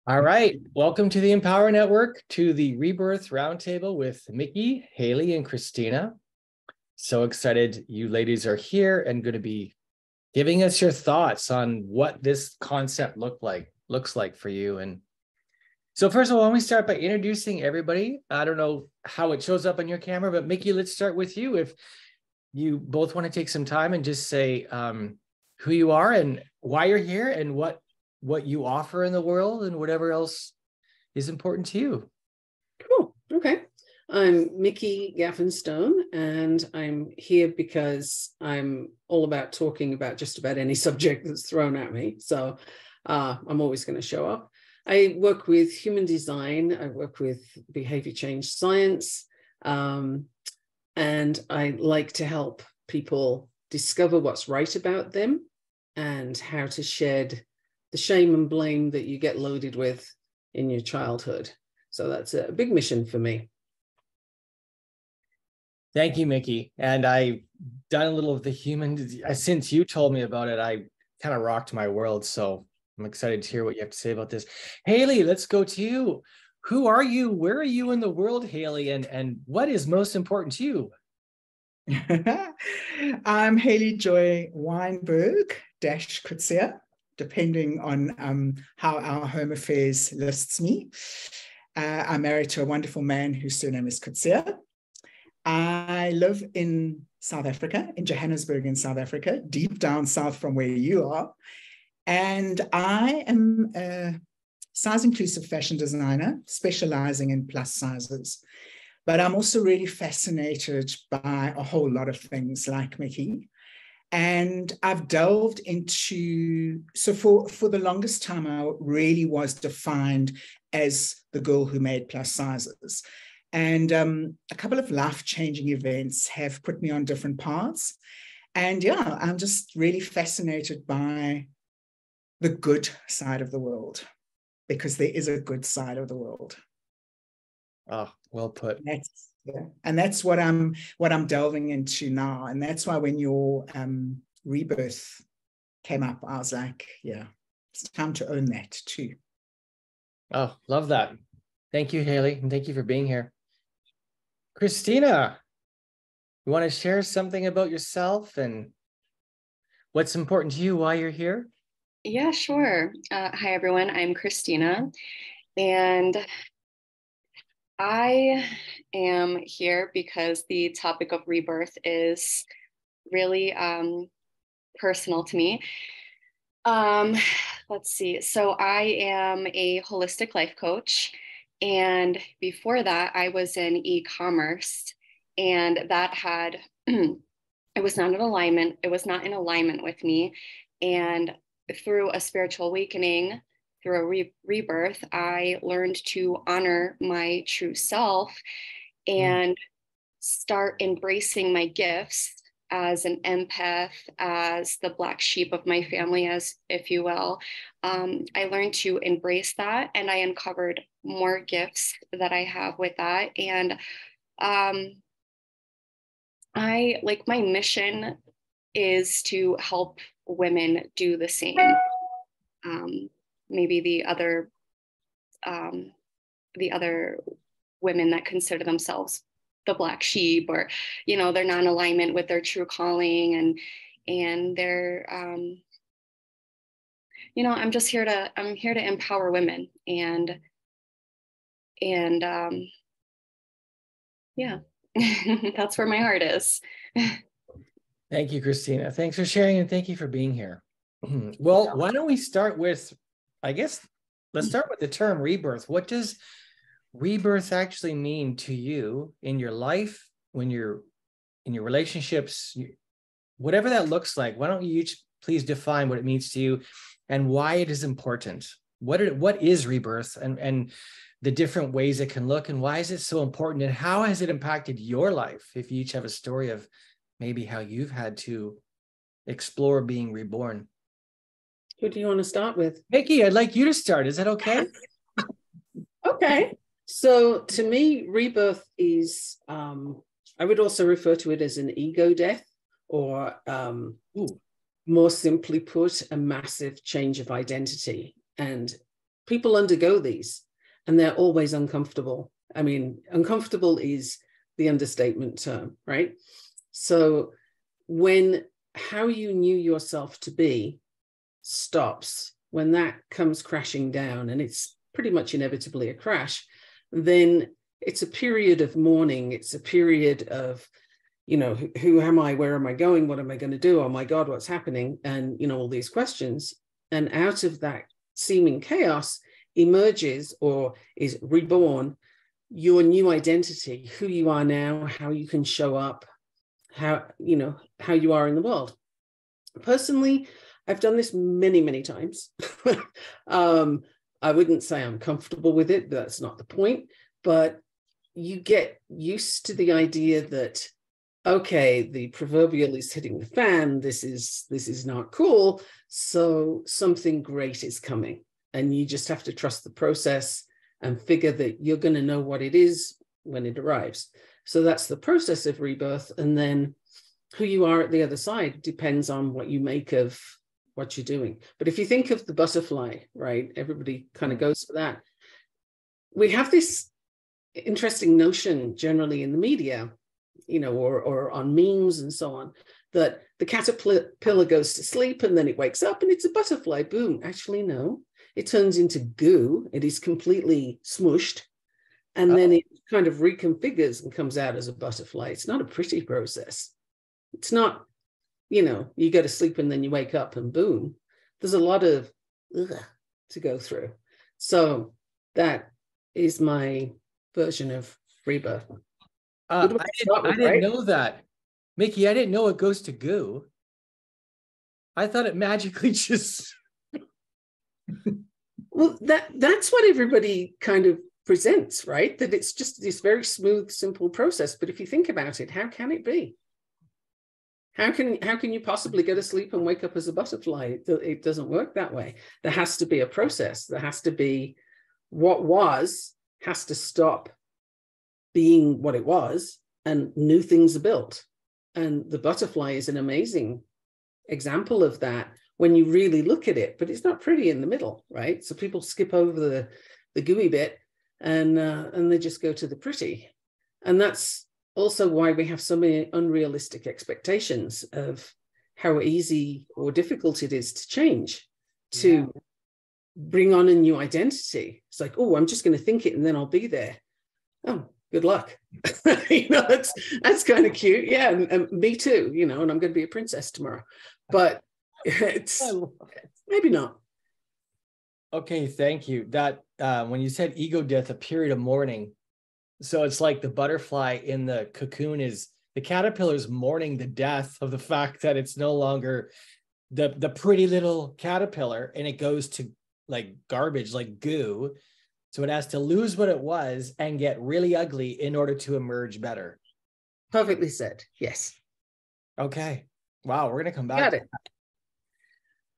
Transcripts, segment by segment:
All right. Welcome to the Empower Network, to the Rebirth Roundtable with Mikki, Hayley, and Christina. So excited you ladies are here and going to be giving us your thoughts on what this concept looks like for you. And so first of all, why don't we start by introducing everybody? I don't know how it shows up on your camera, but Mikki, let's start with you. If you both want to take some time and just say who you are and why you're here and what you offer in the world and whatever else is important to you. Cool. Okay. I'm Mikki Gaffen, and I'm here because I'm all about talking about just about any subject that's thrown at me. So I'm always going to show up. I work with human design. I work with behavior change science. And I like to help people discover what's right about them and how to shed the shame and blame that you get loaded with in your childhood. So that's a big mission for me. Thank you, Mikki. And I've done a little of the human, since you told me about it, I kind of rocked my world. So I'm excited to hear what you have to say about this. Hayley, let's go to you. Who are you? Where are you in the world, Hayley? And what is most important to you? I'm Hayley-Joy Weinberg _Kutsia, depending on how our home affairs lists me. I'm married to a wonderful man whose surname is Kutsia. I live in South Africa, in Johannesburg in South Africa, deep down south from where you are. And I am a size-inclusive fashion designer, specializing in plus sizes. But I'm also really fascinated by a whole lot of things like Mikki. And I've delved into, so for the longest time, I really was defined as the girl who made plus sizes. And a couple of life-changing events have put me on different paths. And yeah, I'm just really fascinated by the good side of the world, because there is a good side of the world. Oh, well put. And that's what I'm delving into now. And that's why when your rebirth came up, I was like, yeah, it's time to own that too. Oh, love that. Thank you, Hayley, and thank you for being here. Christina, you want to share something about yourself and what's important to you, why you're here? Yeah, sure. Hi, everyone. I'm Christina, and I am here because the topic of rebirth is really personal to me. Let's see. So I am a holistic life coach. And before that, I was in e-commerce, and that had, it was not in alignment. It was not in alignment with me. And through a spiritual awakening, through a rebirth, I learned to honor my true self and start embracing my gifts as an empath, as the black sheep of my family, as if you will. I learned to embrace that, and I uncovered more gifts that I have with that. And I like, my mission is to help women do the same. Maybe the other women that consider themselves the black sheep, or they're not in alignment with their true calling, and they're I'm here to empower women, and yeah. That's where my heart is. Thank you, Christina. Thanks for sharing, and thank you for being here. Well, why don't we start with, I guess, let's start with the term rebirth. What does rebirth actually mean to you in your life, when you're in your relationships, whatever that looks like? Why don't you each please define what it means to you and why it is important? What is rebirth, and the different ways it can look, and why is it so important, and how has it impacted your life? If you each have a story of maybe how you've had to explore being reborn. Who do you want to start with? Mikki, I'd like you to start. Is that okay? Okay. So to me, rebirth is, I would also refer to it as an ego death, or more simply put, a massive change of identity. And people undergo these and they're always uncomfortable. I mean, uncomfortable is the understatement term, right? So when how you knew yourself to be stops, when that comes crashing down, and it's pretty much inevitably a crash, then it's a period of mourning. It's a period of, you know, who am I? Where am I going? What am I going to do? Oh my God, what's happening? And, you know, all these questions. And out of that seeming chaos emerges or is reborn your new identity, who you are now, how you can show up, how, you know, how you are in the world. Personally, I've done this many, many times. I wouldn't say I'm comfortable with it. That's not the point. But you get used to the idea that, okay, the proverbial is hitting the fan. This is not cool. So something great is coming. And you just have to trust the process and figure that you're going to know what it is when it arrives. So that's the process of rebirth. And then who you are at the other side depends on what you make of what you're doing. But if you think of the butterfly, right, everybody kind of goes for that. We have this interesting notion generally in the media, you know, or on memes and so on, that the caterpillar goes to sleep and then it wakes up and it's a butterfly, boom. Actually, no, it turns into goo. It is completely smushed. And then it kind of reconfigures and comes out as a butterfly. It's not a pretty process. It's not, you know, you go to sleep and then you wake up and boom. There's a lot of to go through. So that is my version of rebirth. I didn't know that. Mikki, I didn't know it goes to goo. I thought it magically just... Well, that's what everybody kind of presents, right? That it's just this very smooth, simple process. But if you think about it, how can it be? How can you possibly go to sleep and wake up as a butterfly? It doesn't work that way. There has to be a process. There has to be what was has to stop being what it was, and new things are built. And the butterfly is an amazing example of that when you really look at it, but it's not pretty in the middle, right? So people skip over the gooey bit and they just go to the pretty. And that's also why we have so many unrealistic expectations of how easy or difficult it is to change, to bring on a new identity. It's like, oh, I'm just going to think it and then I'll be there. Oh, good luck. You know, that's kind of cute. Yeah, and me too, you know, and I'm going to be a princess tomorrow. But it's maybe not. Okay, thank you. That when you said ego death, a period of mourning. So it's like the butterfly in the cocoon is the caterpillar's mourning the death of the fact that it's no longer the pretty little caterpillar, and it goes to like garbage, like goo. So it has to lose what it was and get really ugly in order to emerge better. Perfectly said. Yes. Okay. Wow, we're gonna come back. Got it.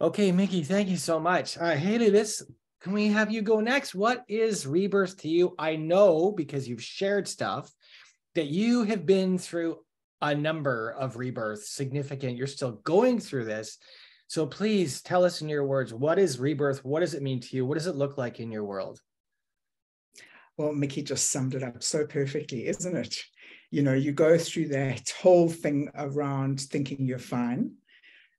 Okay, Mikki, thank you so much. Hayley, can we have you go next? What is rebirth to you? I know, because you've shared stuff, that you have been through a number of rebirths, significant. You're still going through this. So please tell us in your words, what is rebirth? What does it mean to you? What does it look like in your world? Well, Mikki just summed it up so perfectly, isn't it? You know, you go through that whole thing around thinking you're fine.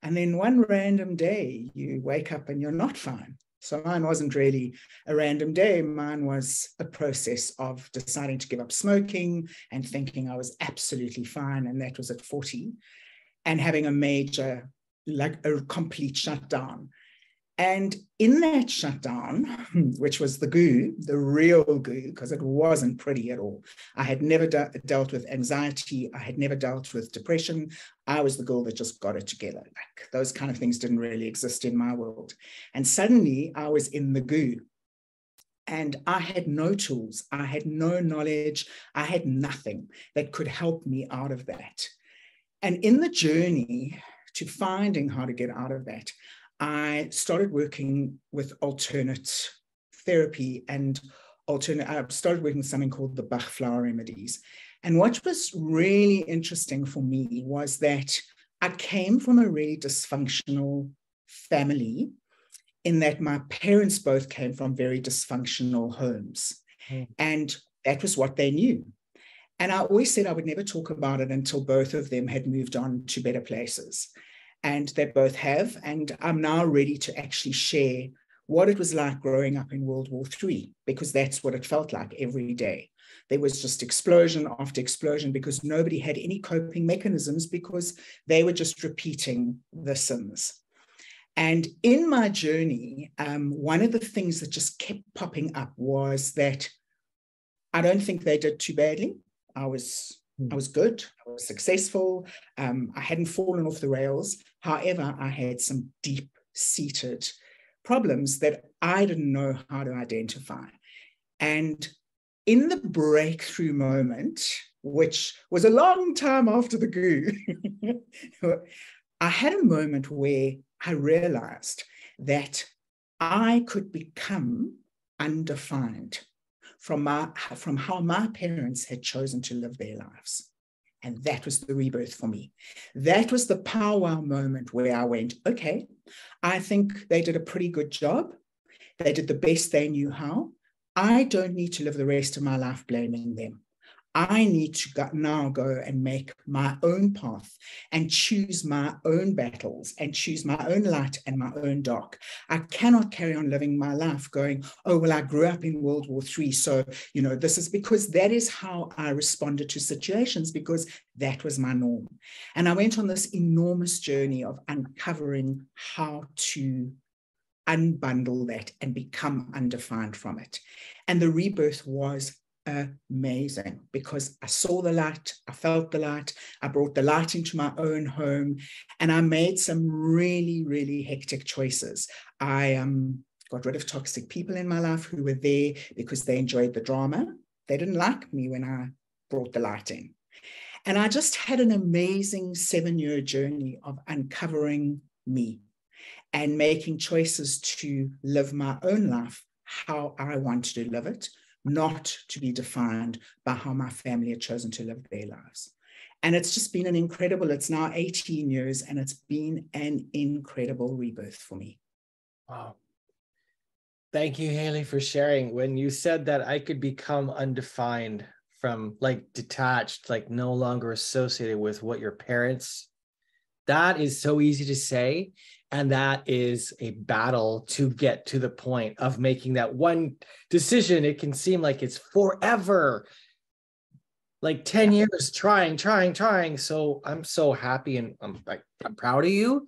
And then one random day you wake up and you're not fine. So mine wasn't really a random day. Mine was a process of deciding to give up smoking and thinking I was absolutely fine. And that was at 40, and having a major, like a complete shutdown. And in that shutdown, which was the goo, the real goo, because it wasn't pretty at all. I had never dealt with anxiety. I had never dealt with depression. I was the girl that just got it together. Like those kind of things didn't really exist in my world. And suddenly I was in the goo. And I had no tools. I had no knowledge. I had nothing that could help me out of that. And in the journey to finding how to get out of that, I started working with alternate therapy and I started working with something called the Bach flower remedies. And what was really interesting for me was that I came from a really dysfunctional family in that my parents both came from very dysfunctional homes. And that was what they knew. And I always said I would never talk about it until both of them had moved on to better places. And they both have. And I'm now ready to actually share what it was like growing up in World War III, because that's what it felt like every day. There was just explosion after explosion because nobody had any coping mechanisms, because they were just repeating the sins. And in my journey, one of the things that just kept popping up was that I don't think they did too badly. I was good. I was successful. I hadn't fallen off the rails. However, I had some deep-seated problems that I didn't know how to identify. And in the breakthrough moment, which was a long time after the goo, I had a moment where I realized that I could become undefined from how my parents had chosen to live their lives. And that was the rebirth for me. That was the powwow moment where I went, okay, I think they did a pretty good job. They did the best they knew how. I don't need to live the rest of my life blaming them. I need to now go and make my own path and choose my own battles and choose my own light and my own dark. I cannot carry on living my life going, oh, well, I grew up in World War III. So, this is because that is how I responded to situations, because that was my norm. And I went on this enormous journey of uncovering how to unbundle that and become undefined from it. And the rebirth was amazing, because I saw the light, I felt the light, I brought the light into my own home, and I made some really, really hectic choices. I got rid of toxic people in my life who were there because they enjoyed the drama. They didn't like me when I brought the light in. And I just had an amazing 7-year journey of uncovering me and making choices to live my own life how I wanted to live it, not to be defined by how my family had chosen to live their lives. And it's just been it's now 18 years, and it's been an incredible rebirth for me. Wow. Thank you, Hayley, for sharing. When you said that I could become undefined, from detached, no longer associated with what your parents, that is so easy to say. And that is a battle to get to the point of making that one decision. It can seem like it's forever, 10 years trying. So I'm so happy, and I'm proud of you.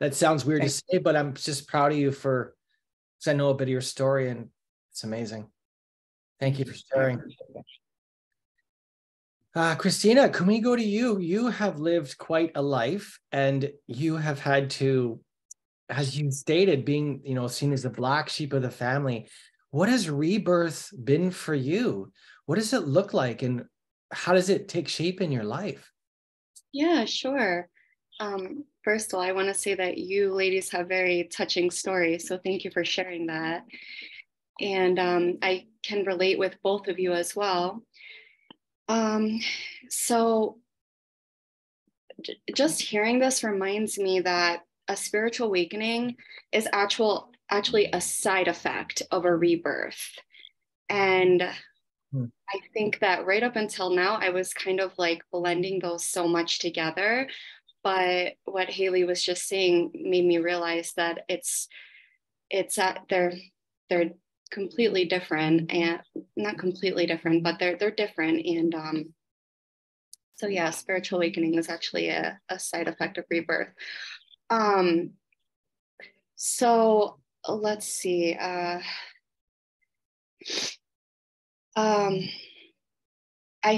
That sounds weird to say, but I'm just proud of you because I know a bit of your story, and it's amazing. Thank you for sharing. Christina, can we go to you? You have lived quite a life, and you have had to, as you stated, being, seen as the black sheep of the family. What has rebirth been for you? What does it look like, and how does it take shape in your life? Yeah, sure. First of all, I want to say that you ladies have very touching stories, so thank you for sharing that. And I can relate with both of you as well. So just hearing this reminds me that a spiritual awakening is actually a side effect of a rebirth. And I think that right up until now, I was kind of blending those so much together. But what Hayley was just saying made me realize that they're completely different, and not completely different, but they're different. And so yeah, spiritual awakening is actually a side effect of rebirth. So let's see. I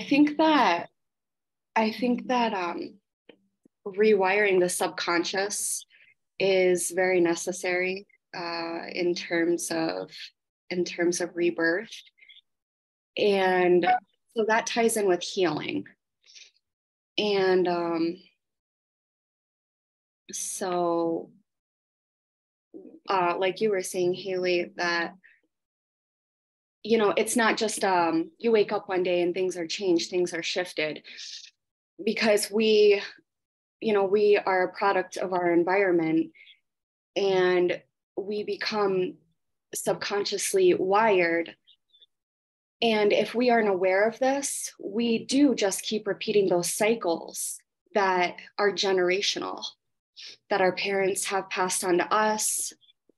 think that rewiring the subconscious is very necessary in terms of rebirth, and so that ties in with healing. And so like you were saying, Hayley, that it's not just you wake up one day and things are changed, things are shifted, because we are a product of our environment, and we become subconsciously wired. And if we aren't aware of this, we do just keep repeating those cycles that are generational, that our parents have passed on to us,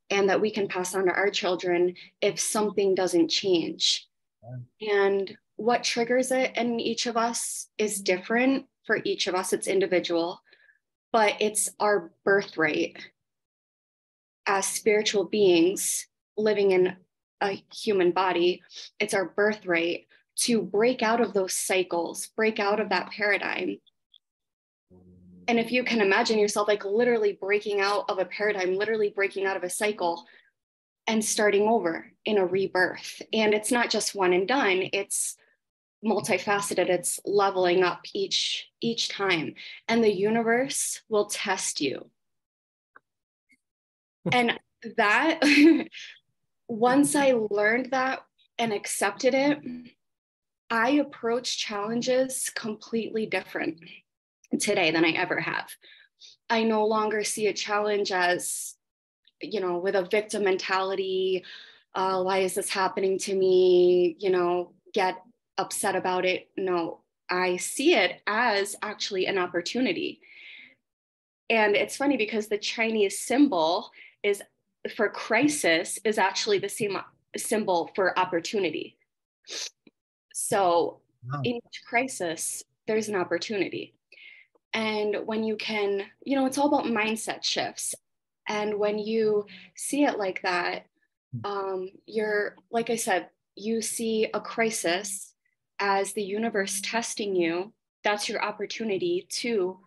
and that we can pass on to our children if something doesn't change. And what triggers it in each of us is different for each of us. It's individual, but it's our birthright as spiritual beings living in a human body. It's our birthright to break out of those cycles, break out of that paradigm. And if you can imagine yourself like literally breaking out of a paradigm, literally breaking out of a cycle and starting over in a rebirth. And it's not just one and done, it's multifaceted, it's leveling up each time. And the universe will test you. And that, once I learned that and accepted it, I approach challenges completely different today than I ever have. I no longer see a challenge as, you know, with a victim mentality. Why is this happening to me? You know, get upset about it. No, I see it as actually an opportunity. And it's funny because the Chinese symbol is for crisis is actually the same symbol for opportunity. So in each crisis, there's an opportunity. And when you can, you know, it's all about mindset shifts. And when you see it like that, you're, like I said, you see a crisis as the universe testing you. That's your opportunity to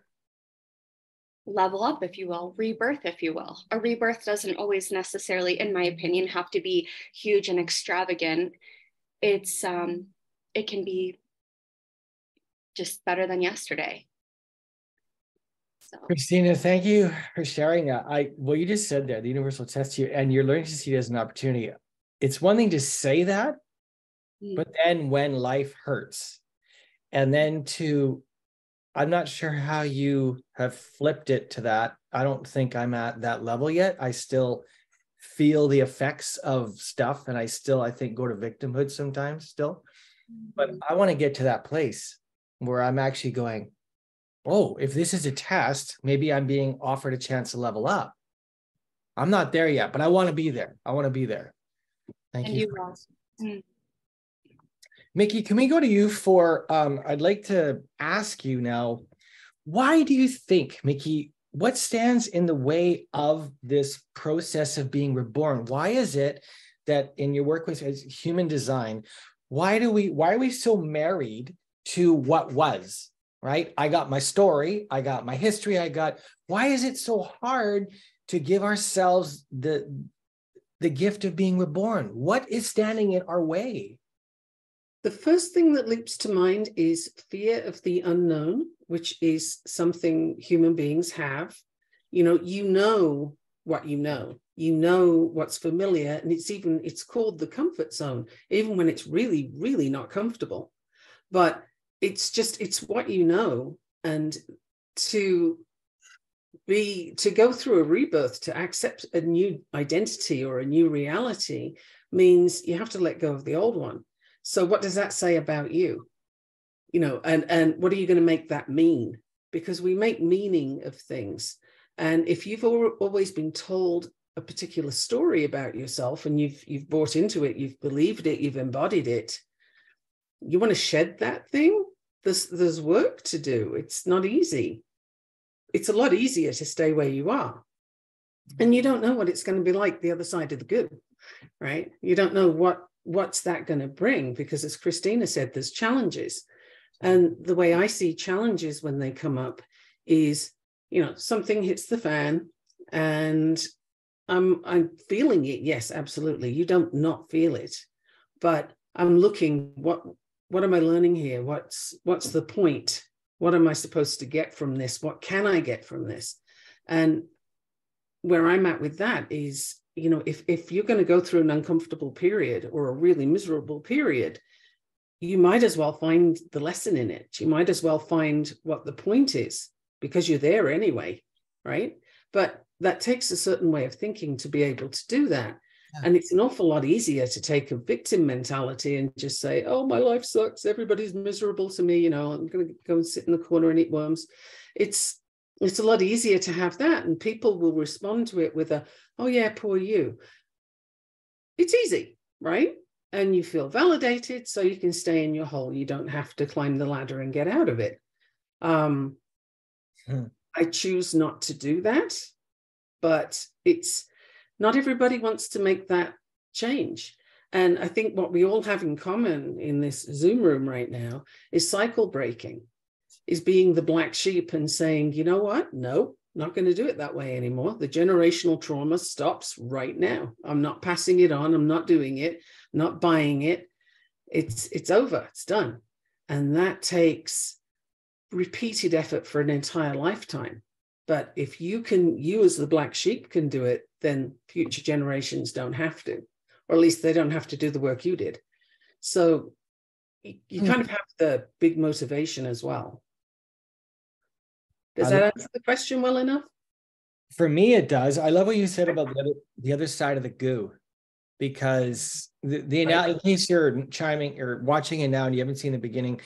level up, if you will, rebirth, if you will. A rebirth doesn't always necessarily, in my opinion, have to be huge and extravagant. It's, it can be just better than yesterday. So. Christina, thank you for sharing that. What you just said there, the universe will test you, and you're learning to see it as an opportunity. It's one thing to say that, but then when life hurts, and then I'm not sure how you have flipped it to that. I don't think I'm at that level yet. I still feel the effects of stuff, and I think, go to victimhood sometimes still. But I want to get to that place where I'm actually going, oh, if this is a test, maybe I'm being offered a chance to level up. I'm not there yet, but I want to be there. I want to be there. Thank you. Mikki, can we go to you for, I'd like to ask you now, why do you think, Mikki, what stands in the way of this process of being reborn? Why is it that in your work with human design, why are we so married to what was, right? I got my story, I got my history, why is it so hard to give ourselves the gift of being reborn? What is standing in our way? The first thing that leaps to mind is fear of the unknown, which is something human beings have. You know what you know what's familiar, and it's called the comfort zone, even when it's really, really not comfortable. But it's what you know, and to go through a rebirth, to accept a new identity or a new reality, means you have to let go of the old one. So what does that say about you? And what are you going to make that mean? Because we make meaning of things. And if you've always been told a particular story about yourself, and you've bought into it, you've believed it, you've embodied it, you want to shed that thing. There's work to do. It's not easy. It's a lot easier to stay where you are. And you don't know what it's going to be like the other side of the good, right? You don't know what's that going to bring, because as Christina said, there's challenges. And the way I see challenges when they come up is, something hits the fan and I'm feeling it. Yes, absolutely. You don't not feel it, but I'm looking, what am I learning here? What's the point? What am I supposed to get from this? What can I get from this? And where I'm at with that is, if you're going to go through an uncomfortable period or a really miserable period, you might as well find the lesson in it. You might as well find what the point is, because you're there anyway, right? But that takes a certain way of thinking to be able to do that. And it's an awful lot easier to take a victim mentality and just say, oh, my life sucks. Everybody's miserable to me. You know, I'm going to go and sit in the corner and eat worms. It's a lot easier to have that. And people will respond to it with a, oh, yeah, poor you. It's easy, right? And you feel validated, so you can stay in your hole. You don't have to climb the ladder and get out of it. I choose not to do that, but it's not everybody wants to make that change. And I think what we all have in common in this Zoom room right now is cycle breaking, is being the black sheep and saying, you know what? No, not going to do it that way anymore. The generational trauma stops right now. I'm not passing it on. I'm not doing it, not buying it. It's over. It's done. And that takes repeated effort for an entire lifetime. But if you as the black sheep can do it, then future generations don't have to, or at least they don't have to do the work you did. So you kind of have the big motivation as well. Does that answer the question well enough? For me, it does. I love what you said about the other side of the goo, because in case you're chiming or watching it now and you haven't seen the beginning,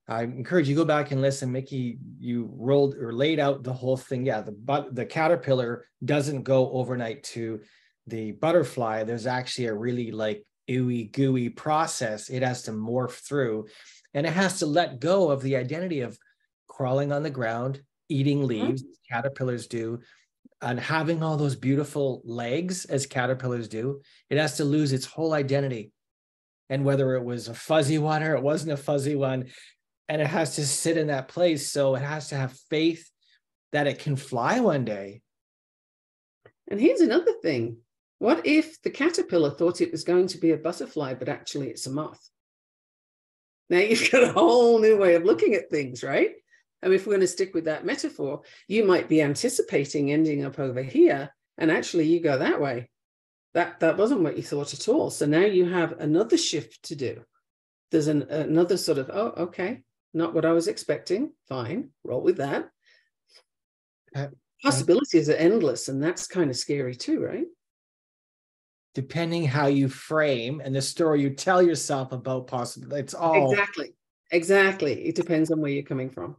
I encourage you go back and listen. Mikki, you rolled or laid out the whole thing. Yeah, the caterpillar doesn't go overnight to the butterfly. There's actually a really like ooey gooey process. It has to morph through, and it has to let go of the identity of crawling on the ground, eating leaves, as caterpillars do, and having all those beautiful legs as caterpillars do. It has to lose its whole identity. And whether it was a fuzzy one or it wasn't a fuzzy one, and it has to sit in that place. So it has to have faith that it can fly one day. And here's another thing. What if the caterpillar thought it was going to be a butterfly, but actually it's a moth? Now you've got a whole new way of looking at things, right? And if we're going to stick with that metaphor, you might be anticipating ending up over here, and actually you go that way. That wasn't what you thought at all. So now you have another shift to do. There's another sort of, oh, okay, not what I was expecting. Fine, roll with that. Possibilities are endless, and that's kind of scary too, right? Depending how you frame and the story you tell yourself about possible, it's all exactly. It depends on where you're coming from.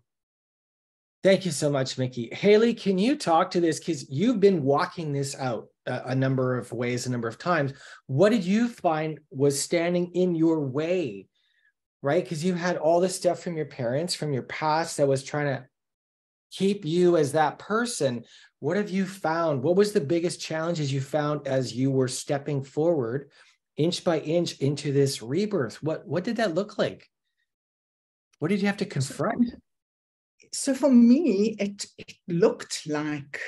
Thank you so much, Mikki. Hayley, can you talk to this? Because you've been walking this out a number of ways, a number of times. What did you find was standing in your way, right? Because you had all this stuff from your parents, from your past that was trying to keep you as that person. What have you found? What was the biggest challenges you found as you were stepping forward, inch by inch, into this rebirth? What did that look like? What did you have to confront? So for me, it looked like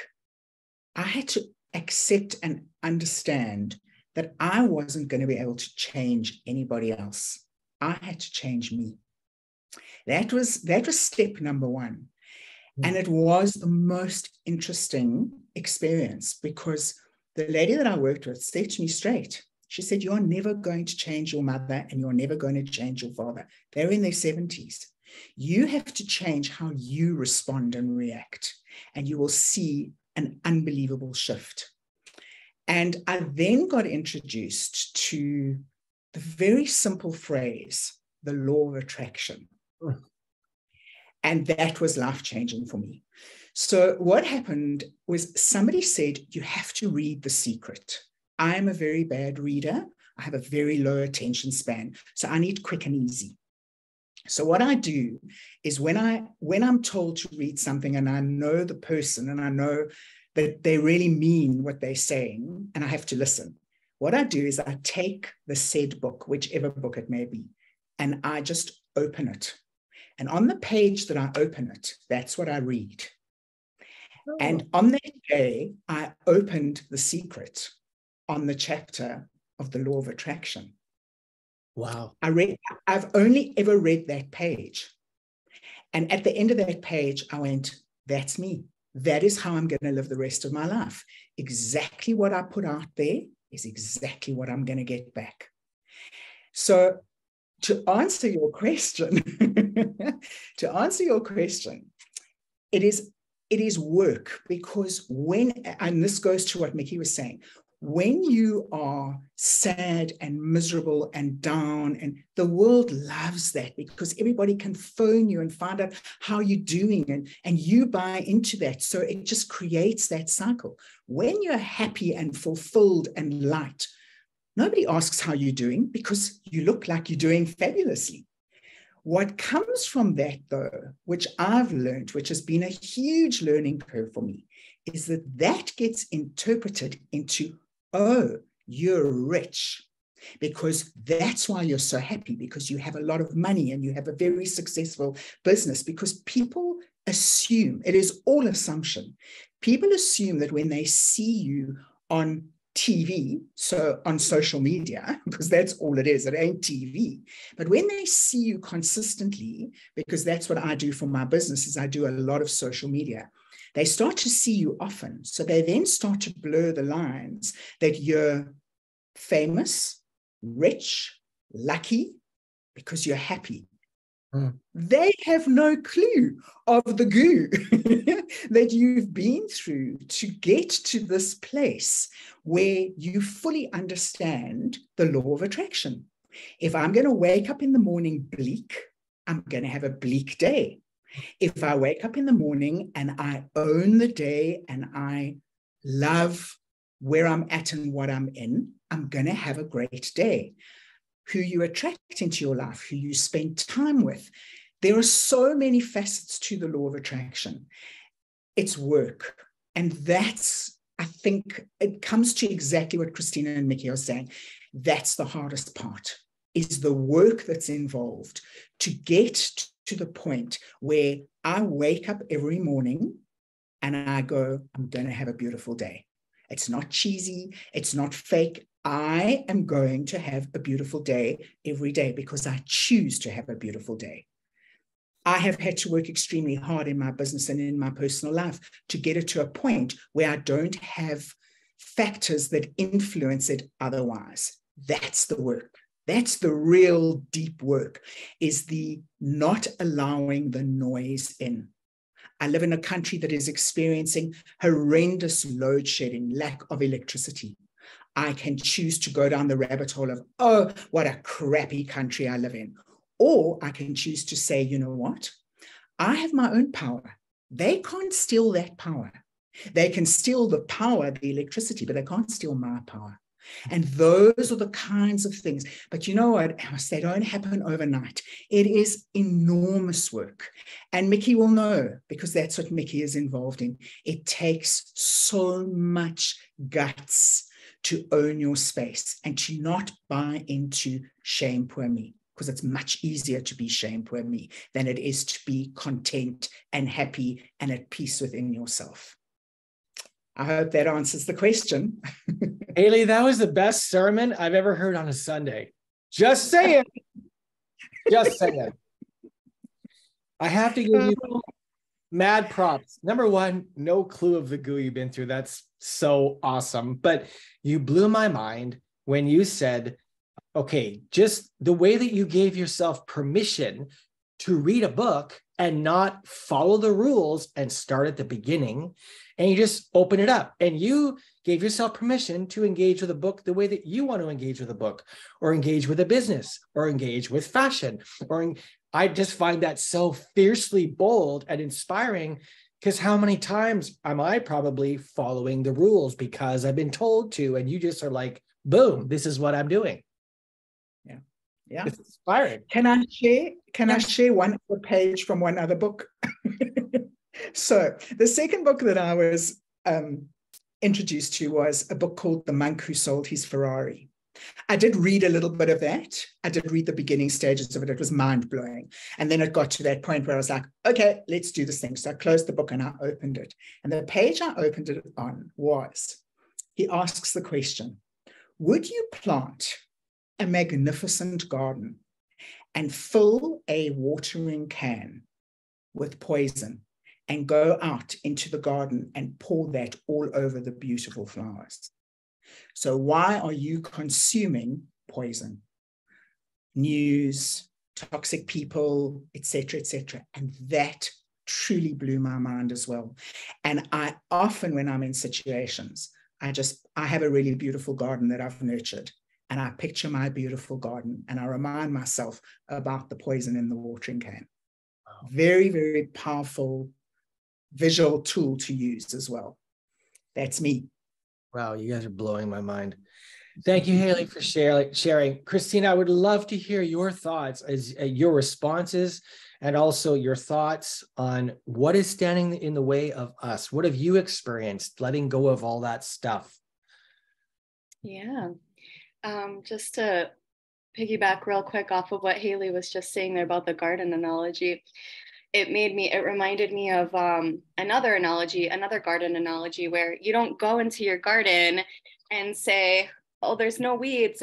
I had to accept and understand that I wasn't going to be able to change anybody else. I had to change me. That was step number one. And it was the most interesting experience, because the lady that I worked with said to me straight, she said, you're never going to change your mother and you're never going to change your father. They're in their 70s. You have to change how you respond and react, and you will see an unbelievable shift. And I then got introduced to the very simple phrase, the law of attraction. And that was life-changing for me. So what happened was somebody said, you have to read The Secret. I am a very bad reader. I have a very low attention span. So I need quick and easy. So what I do is when I'm told to read something and I know the person and I know that they really mean what they're saying and I have to listen, what I do is I take the said book, whichever book it may be, and I just open it. And on the page that I open it, that's what I read. Oh. And on that day, I opened The Secret on the chapter of the law of attraction. Wow. I've only ever read that page. And at the end of that page, I went, that's me. That is how I'm going to live the rest of my life. Exactly what I put out there is exactly what I'm going to get back. So to answer your question, it it is work, because and this goes to what Mikki was saying, when you are sad and miserable and down, and the world loves that because everybody can phone you and find out how you're doing, and you buy into that. So it just creates that cycle. When you're happy and fulfilled and light, nobody asks how you're doing because you look like you're doing fabulously. What comes from that, though, which I've learned, which has been a huge learning curve for me, is that gets interpreted into, oh, you're rich, because that's why you're so happy, because you have a lot of money and you have a very successful business. Because people assume, it is all assumption. People assume that when they see you on TV, so on social media, because that's all it is, it ain't TV. But when they see you consistently, because that's what I do for my business, is I do a lot of social media, they start to see you often. So they then start to blur the lines that you're famous, rich, lucky, because you're happy. They have no clue of the goo that you've been through to get to this place where you fully understand the law of attraction. If I'm going to wake up in the morning bleak, I'm going to have a bleak day. If I wake up in the morning and I own the day and I love where I'm at and what I'm in, I'm going to have a great day. Who you attract into your life, who you spend time with. There are so many facets to the law of attraction. It's work. And that's, I think, it comes to exactly what Christina and Mikki are saying. That's the hardest part, is the work that's involved to get to the point where I wake up every morning and I go, I'm going to have a beautiful day. It's not cheesy. It's not fake. I am going to have a beautiful day every day because I choose to have a beautiful day. I have had to work extremely hard in my business and in my personal life to get it to a point where I don't have factors that influence it otherwise. That's the work. That's the real deep work, is the not allowing the noise in. I live in a country that is experiencing horrendous load shedding, lack of electricity. I can choose to go down the rabbit hole of, oh, what a crappy country I live in. Or I can choose to say, you know what? I have my own power. They can't steal that power. They can steal the power, the electricity, but they can't steal my power. And those are the kinds of things. But you know what? They don't happen overnight. It is enormous work. And Mikki will know, because that's what Mikki is involved in. It takes so much guts to own your space and to not buy into shame, poor me, because it's much easier to be shame, poor me than it is to be content and happy and at peace within yourself. I hope that answers the question. Hayley, that was the best sermon I've ever heard on a Sunday. Just saying. Just saying. I have to give you mad props. Number one, no clue of the goo you've been through. That's so awesome. But you blew my mind when you said, okay, just the way that you gave yourself permission to read a book and not follow the rules and start at the beginning, and you just open it up and you gave yourself permission to engage with a book the way that you want to engage with a book, or engage with a business, or engage with fashion. I just find that so fiercely bold and inspiring, because how many times am I probably following the rules because I've been told to, and you just are like, boom, this is what I'm doing. Yeah. It's inspiring. Can I share one other page from one other book? So the second book that I was introduced to was a book called The Monk Who Sold His Ferrari. I did read a little bit of that. I did read the beginning stages of it. It was mind-blowing. And then it got to that point where I was like, okay, let's do this thing. So I closed the book and I opened it. And the page I opened it on was, he asks the question, would you plant a magnificent garden and fill a watering can with poison and go out into the garden and pour that all over the beautiful flowers? So why are you consuming poison, news, toxic people, etc., etc.? And that truly blew my mind as well. And I often, when I'm in situations, I have a really beautiful garden that I've nurtured, and I picture my beautiful garden and I remind myself about the poison in the watering can. Wow. Very, very powerful visual tool to use as well. That's me. Wow, you guys are blowing my mind. Thank you, Hayley, for sharing. Christina, I would love to hear your thoughts, as your responses, and also your thoughts on what is standing in the way of us. What have you experienced letting go of all that stuff? Yeah, just to piggyback real quick off of what Hayley was just saying there about the garden analogy, it reminded me of another garden analogy, where you don't go into your garden and say, oh, there's no weeds,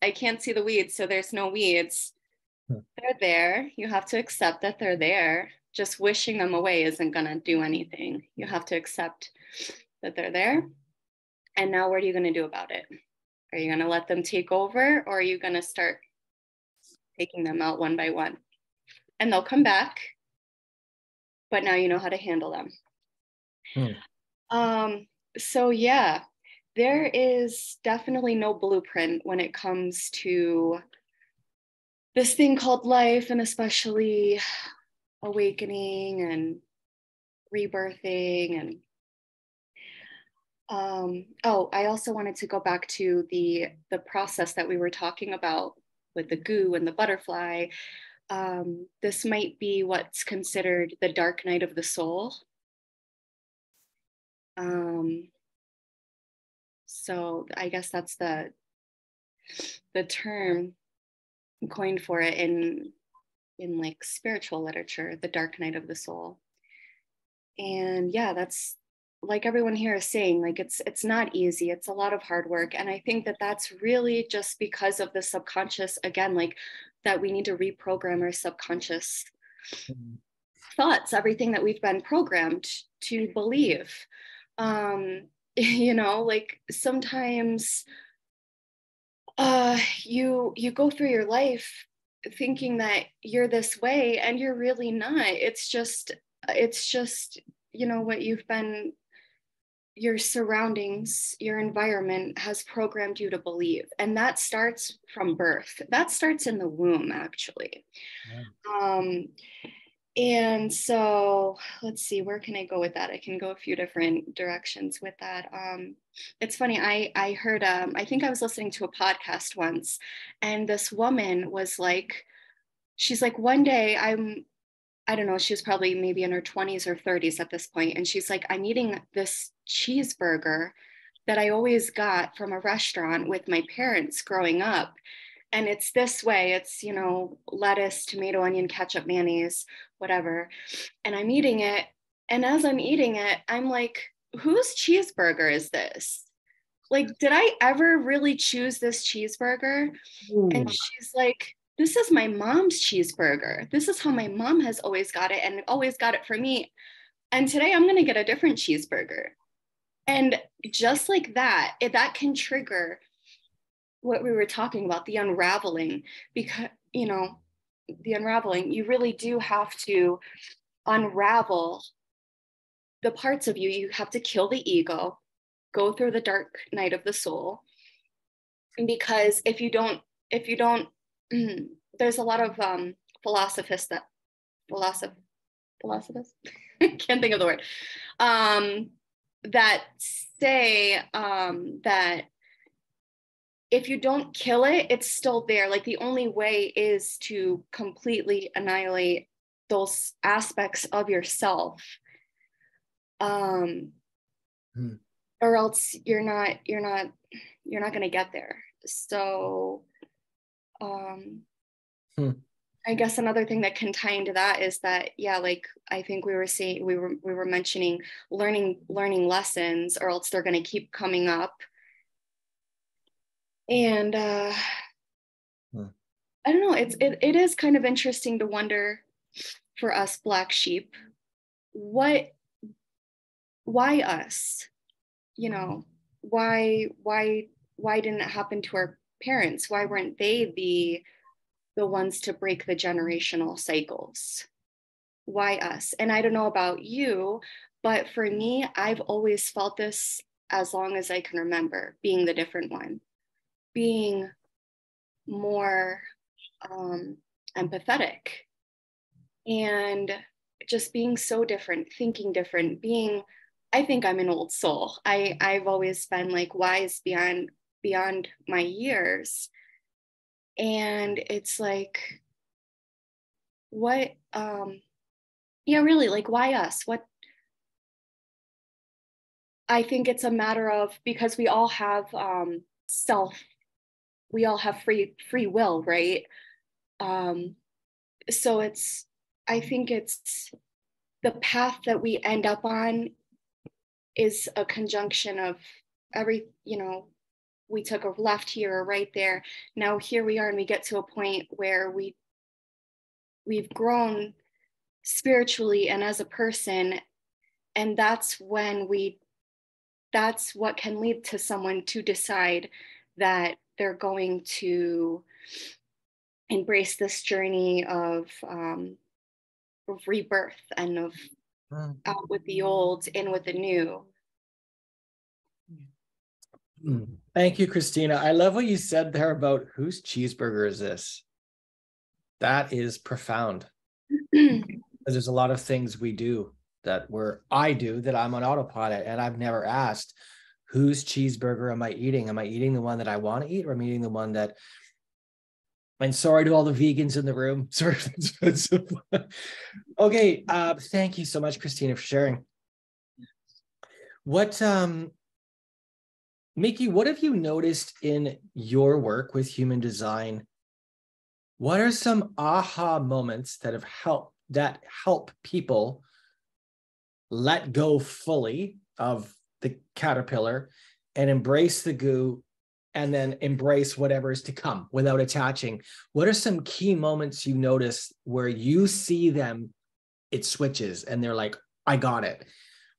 I can't see the weeds, so there's no weeds. They're there. You have to accept that they're there. Just wishing them away isn't going to do anything. You have to accept that they're there. And now what are you going to do about it? Are you going to let them take over, or are you going to start taking them out one by one? And they'll come back, but now you know how to handle them. So yeah, there is definitely no blueprint when it comes to this thing called life, and especially awakening and rebirthing. And I also wanted to go back to the process that we were talking about with the goo and the butterfly. This might be what's considered the dark night of the soul. So I guess that's the term coined for it in like spiritual literature, the dark night of the soul. And yeah, that's, like everyone here is saying, like it's not easy. It's a lot of hard work. And I think that that's really just because of the subconscious, again, like that we need to reprogram our subconscious thoughts, everything that we've been programmed to believe. You know, like sometimes you go through your life thinking that you're this way, and you're really not. It's just, you know, what you've been, your surroundings, your environment has programmed you to believe. And that starts from birth. That starts in the womb, actually. Yeah. And so let's see, where can I go with that? I can go a few different directions with that. It's funny, I heard, I think I was listening to a podcast once, and this woman was like, she's like, one day I don't know, she was probably maybe in her 20s or 30s at this point. And she's like, I'm eating this cheeseburger that I always got from a restaurant with my parents growing up. And it's this way, it's, you know, lettuce, tomato, onion, ketchup, mayonnaise, whatever. And I'm eating it. And as I'm eating it, I'm like, whose cheeseburger is this? Like, did I ever really choose this cheeseburger? Ooh. And she's like, this is my mom's cheeseburger. This is how my mom has always got it, and always got it for me. And today I'm going to get a different cheeseburger. And just like that, that can trigger what we were talking about, the unraveling, because, you know, the unraveling, you really do have to unravel the parts of you. You have to kill the ego, go through the dark night of the soul. Because if you don't, there's a lot of philosophers, can't think of the word, that say that if you don't kill it, it's still there. Like the only way is to completely annihilate those aspects of yourself, or else you're not going to get there. So I guess another thing that can tie into that is that, yeah, like I think we were mentioning learning lessons, or else they're going to keep coming up. And I don't know, it is kind of interesting to wonder, for us Black sheep, why us? You know, why didn't it happen to our parents? Why weren't they the ones to break the generational cycles? why us? And I don't know about you, but for me, I've always felt this as long as I can remember, being the different one, being more empathetic, and just being so different, thinking different, I think I'm an old soul. I've always been like wise beyond my years. And it's like, what, really, like, why us? What, I think it's a matter of, because we all have we all have free will, right? So I think it's the path that we end up on is a conjunction of we took a left here or right there. Now here we are, and we get to a point where we've grown spiritually and as a person. And that's what can lead to someone to decide that they're going to embrace this journey of rebirth and of out with the old, in with the new. Thank you, Christina. I love what you said there about whose cheeseburger is this? That is profound. There's a lot of things we do that I'm on autopilot, and I've never asked, whose cheeseburger am I eating? Am I eating the one that I want to eat, or am I eating the one that, and sorry to all the vegans in the room. Sorry. Okay. Thank you so much, Christina, for sharing. What, Mikki, what have you noticed in your work with human design? What are some aha moments that help people let go fully of the caterpillar and embrace the goo, and then embrace whatever is to come without attaching? What are some key moments you notice where you see them, it switches and they're like, I got it?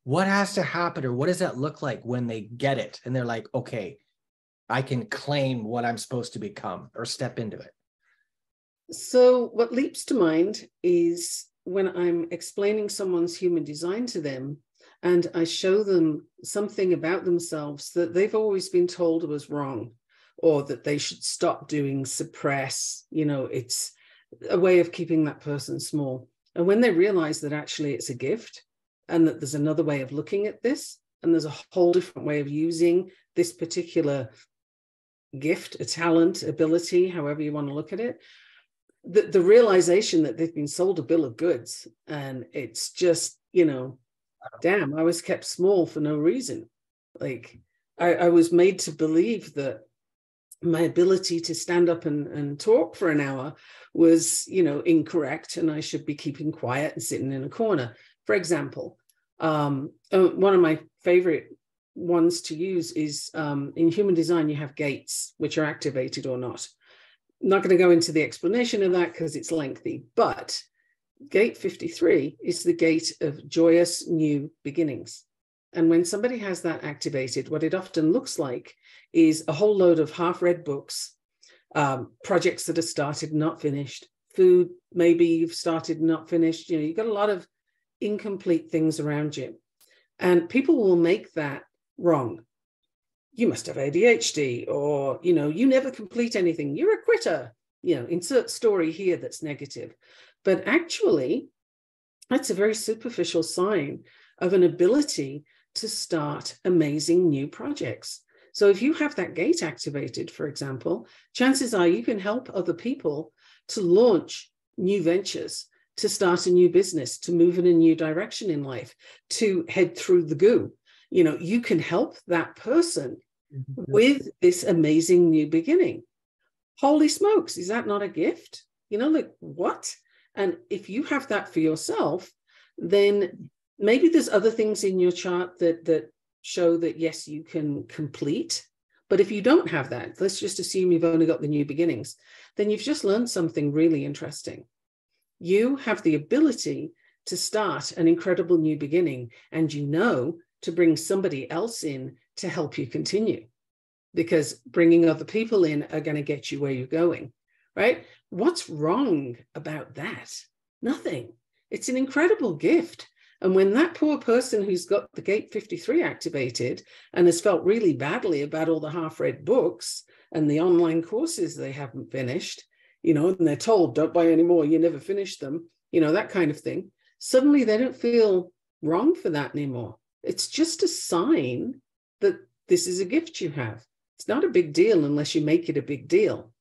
What has to happen, or what does that look like when they get it and they're like, okay, I can claim what I'm supposed to become or step into it? So what leaps to mind is when I'm explaining someone's human design to them, and I show them something about themselves that they've always been told was wrong, or that they should stop doing, suppress, it's a way of keeping that person small. And when they realize that actually it's a gift, and that there's another way of looking at this, and there's a whole different way of using this particular gift, a talent, ability, however you want to look at it, the realization that they've been sold a bill of goods, and it's just, damn, I was kept small for no reason. Like I was made to believe that my ability to stand up and talk for an hour was, incorrect, and I should be keeping quiet and sitting in a corner. For example, one of my favorite ones to use is in human design, you have gates, which are activated or not. I'm not going to go into the explanation of that because it's lengthy, but gate 53 is the gate of joyous new beginnings. And when somebody has that activated, what it often looks like is a whole load of half-read books, projects that are started, not finished, food, maybe you've started, not finished. You've got a lot of incomplete things around you. And people will make that wrong. You must have ADHD, or, you never complete anything. You're a quitter, insert story here that's negative. But actually, that's a very superficial sign of an ability to start amazing new projects. So if you have that gate activated, for example, chances are you can help other people to launch new ventures, to start a new business, to move in a new direction in life, to head through the goo. You can help that person with this amazing new beginning. Holy smokes, is that not a gift? Like, what? And if you have that for yourself, then maybe there's other things in your chart that show that, yes, you can complete. But if you don't have that, let's just assume you've only got the new beginnings, then you've just learned something really interesting. You have the ability to start an incredible new beginning, and to bring somebody else in to help you continue, because bringing other people in are going to get you where you're going, right? What's wrong about that? Nothing. It's an incredible gift. And when that poor person who's got the gate 53 activated and has felt really badly about all the half-read books and the online courses they haven't finished, you know, and they're told, don't buy any more, you never finish them, you know, that kind of thing, suddenly they don't feel wrong for that anymore. It's just a sign that this is a gift you have. It's not a big deal unless you make it a big deal.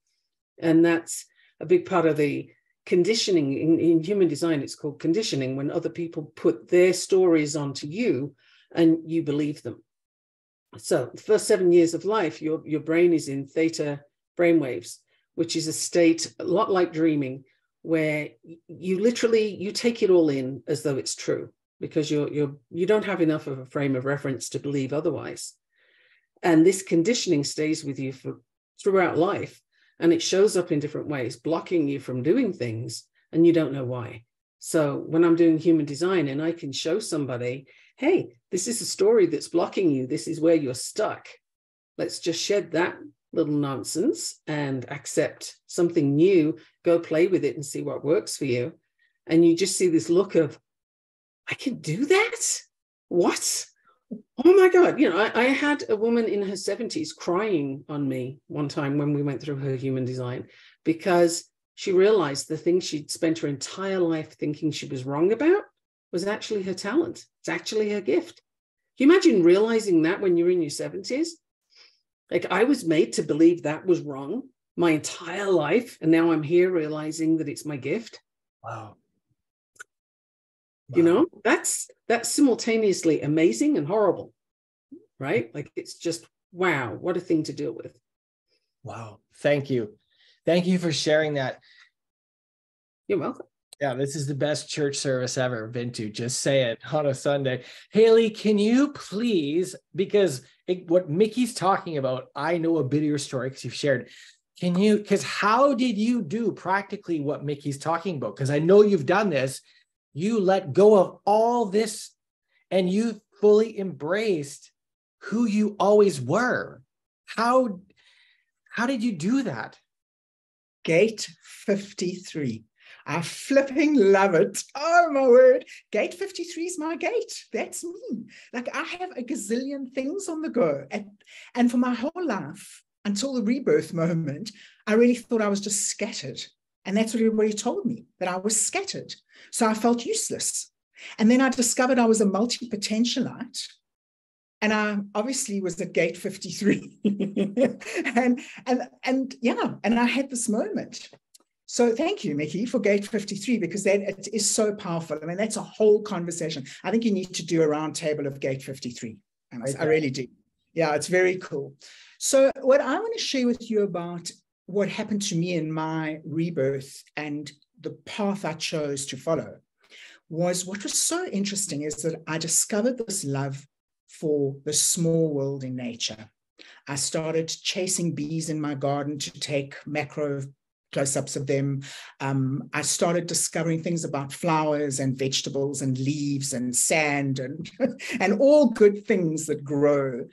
And that's a big part of the conditioning in human design. It's called conditioning, when other people put their stories onto you and you believe them. So the first 7 years of life, your brain is in theta brainwaves, which is a state a lot like dreaming, where you take it all in as though it's true, because you don't have enough of a frame of reference to believe otherwise. And this conditioning stays with you throughout life. And it shows up in different ways, blocking you from doing things, and you don't know why. So when I'm doing human design and I can show somebody, hey, this is a story that's blocking you. This is where you're stuck. Let's just shed that little nonsense and accept something new, go play with it and see what works for you. And you just see this look of, I can do that? What? Oh my God. You know, I had a woman in her 70s crying on me one time when we went through her human design, because she realized the thing she'd spent her entire life thinking she was wrong about was actually her talent. It's actually her gift. Can you imagine realizing that when you're in your 70s? Like, I was made to believe that was wrong my entire life. And now I'm here realizing that it's my gift. Wow. You know, that's simultaneously amazing and horrible, right? Like, it's just, wow, what a thing to deal with. Wow. Thank you. Thank you for sharing that. You're welcome. Yeah, this is the best church service I've ever been to. Just say it on a Sunday. Hayley, can you please, because what Mikki's talking about, I know a bit of your story because you've shared. Because how did you do practically what Mikki's talking about? Because I know you've done this. You let go of all this and you fully embraced who you always were. How did you do that? Gate 53. I flipping love it. Oh my word. Gate 53 is my gate. That's me. Like, I have a gazillion things on the go. And for my whole life, until the rebirth moment, I really thought I was just scattered. And that's what everybody told me, that I was scattered. So I felt useless. And then I discovered I was a multi-potentialite. And I obviously was at gate 53. and I had this moment. So thank you, Mikki, for gate 53, because it is so powerful. I mean, that's a whole conversation. I think you need to do a round table of gate 53. I really do. Yeah, it's very cool. So what I want to share with you about what happened to me in my rebirth and the path I chose to follow was, what was so interesting is that I discovered this love for the small world in nature. I started chasing bees in my garden to take macro close-ups of them. I started discovering things about flowers and vegetables and leaves and sand and all good things that grow.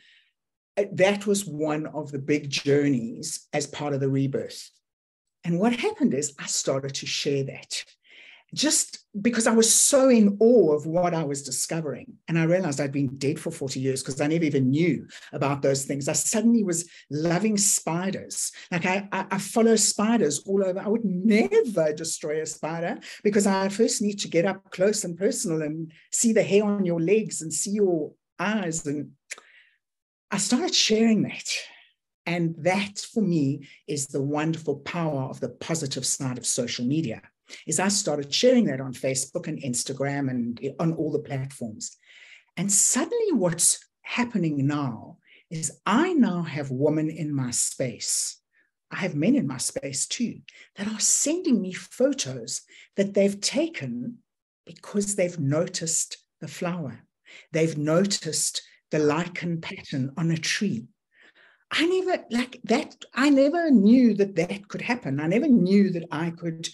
That was one of the big journeys as part of the rebirth. And what happened is I started to share that, just because I was so in awe of what I was discovering. And I realized I'd been dead for 40 years because I never even knew about those things. I suddenly was loving spiders. Like, I follow spiders all over. I would never destroy a spider, because I first need to get up close and personal and see the hair on your legs and see your eyes. And I started sharing that. And that, for me, is the wonderful power of the positive side of social media, is I started sharing that on Facebook and Instagram and on all the platforms. And suddenly what's happening now is I now have women in my space. I have men in my space too, that are sending me photos that they've taken because they've noticed the flower. They've noticed the lichen pattern on a tree. I never knew that could happen. I never knew that I could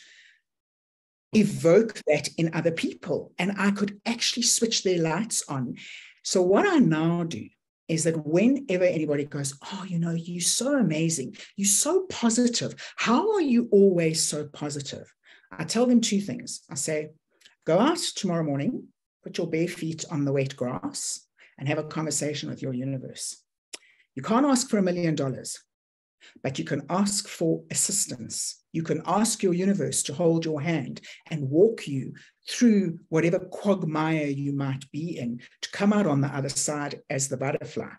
evoke that in other people, and I could actually switch their lights on. So what I now do is that whenever anybody goes, oh, you're so amazing, you're so positive, how are you always so positive? I tell them two things. I say, Go out tomorrow morning, put your bare feet on the wet grass, and have a conversation with your universe. You can't ask for $1 million, but you can ask for assistance. You can ask your universe to hold your hand and walk you through whatever quagmire you might be in to come out on the other side as the butterfly.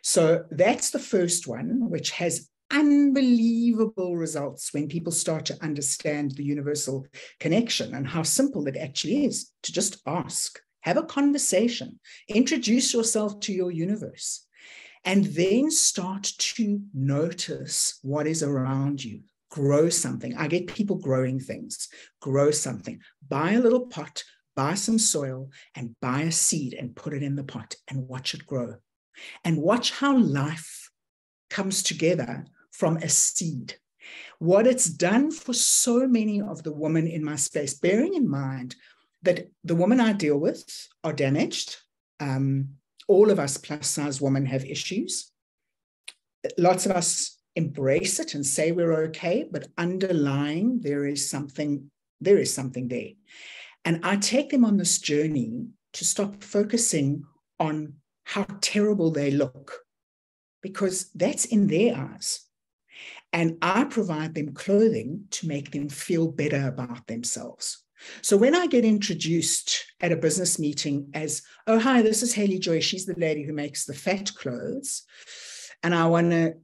So that's the first one, which has unbelievable results when people start to understand the universal connection and how simple it actually is to just ask, have a conversation, introduce yourself to your universe, and then start to notice what is around you. Grow something. I get people growing things. Grow something. Buy a little pot, buy some soil, and buy a seed and put it in the pot and watch it grow. And watch how life comes together from a seed. What it's done for so many of the women in my space, bearing in mind that the women I deal with are damaged. All of us plus size women have issues. Lots of us embrace it and say we're okay, but underlying there is something there. And I take them on this journey to stop focusing on how terrible they look, because that's in their eyes. And I provide them clothing to make them feel better about themselves. So when I get introduced at a business meeting as, oh, hi, this is Hayley-Joy. She's the lady who makes the fat clothes. And I want to,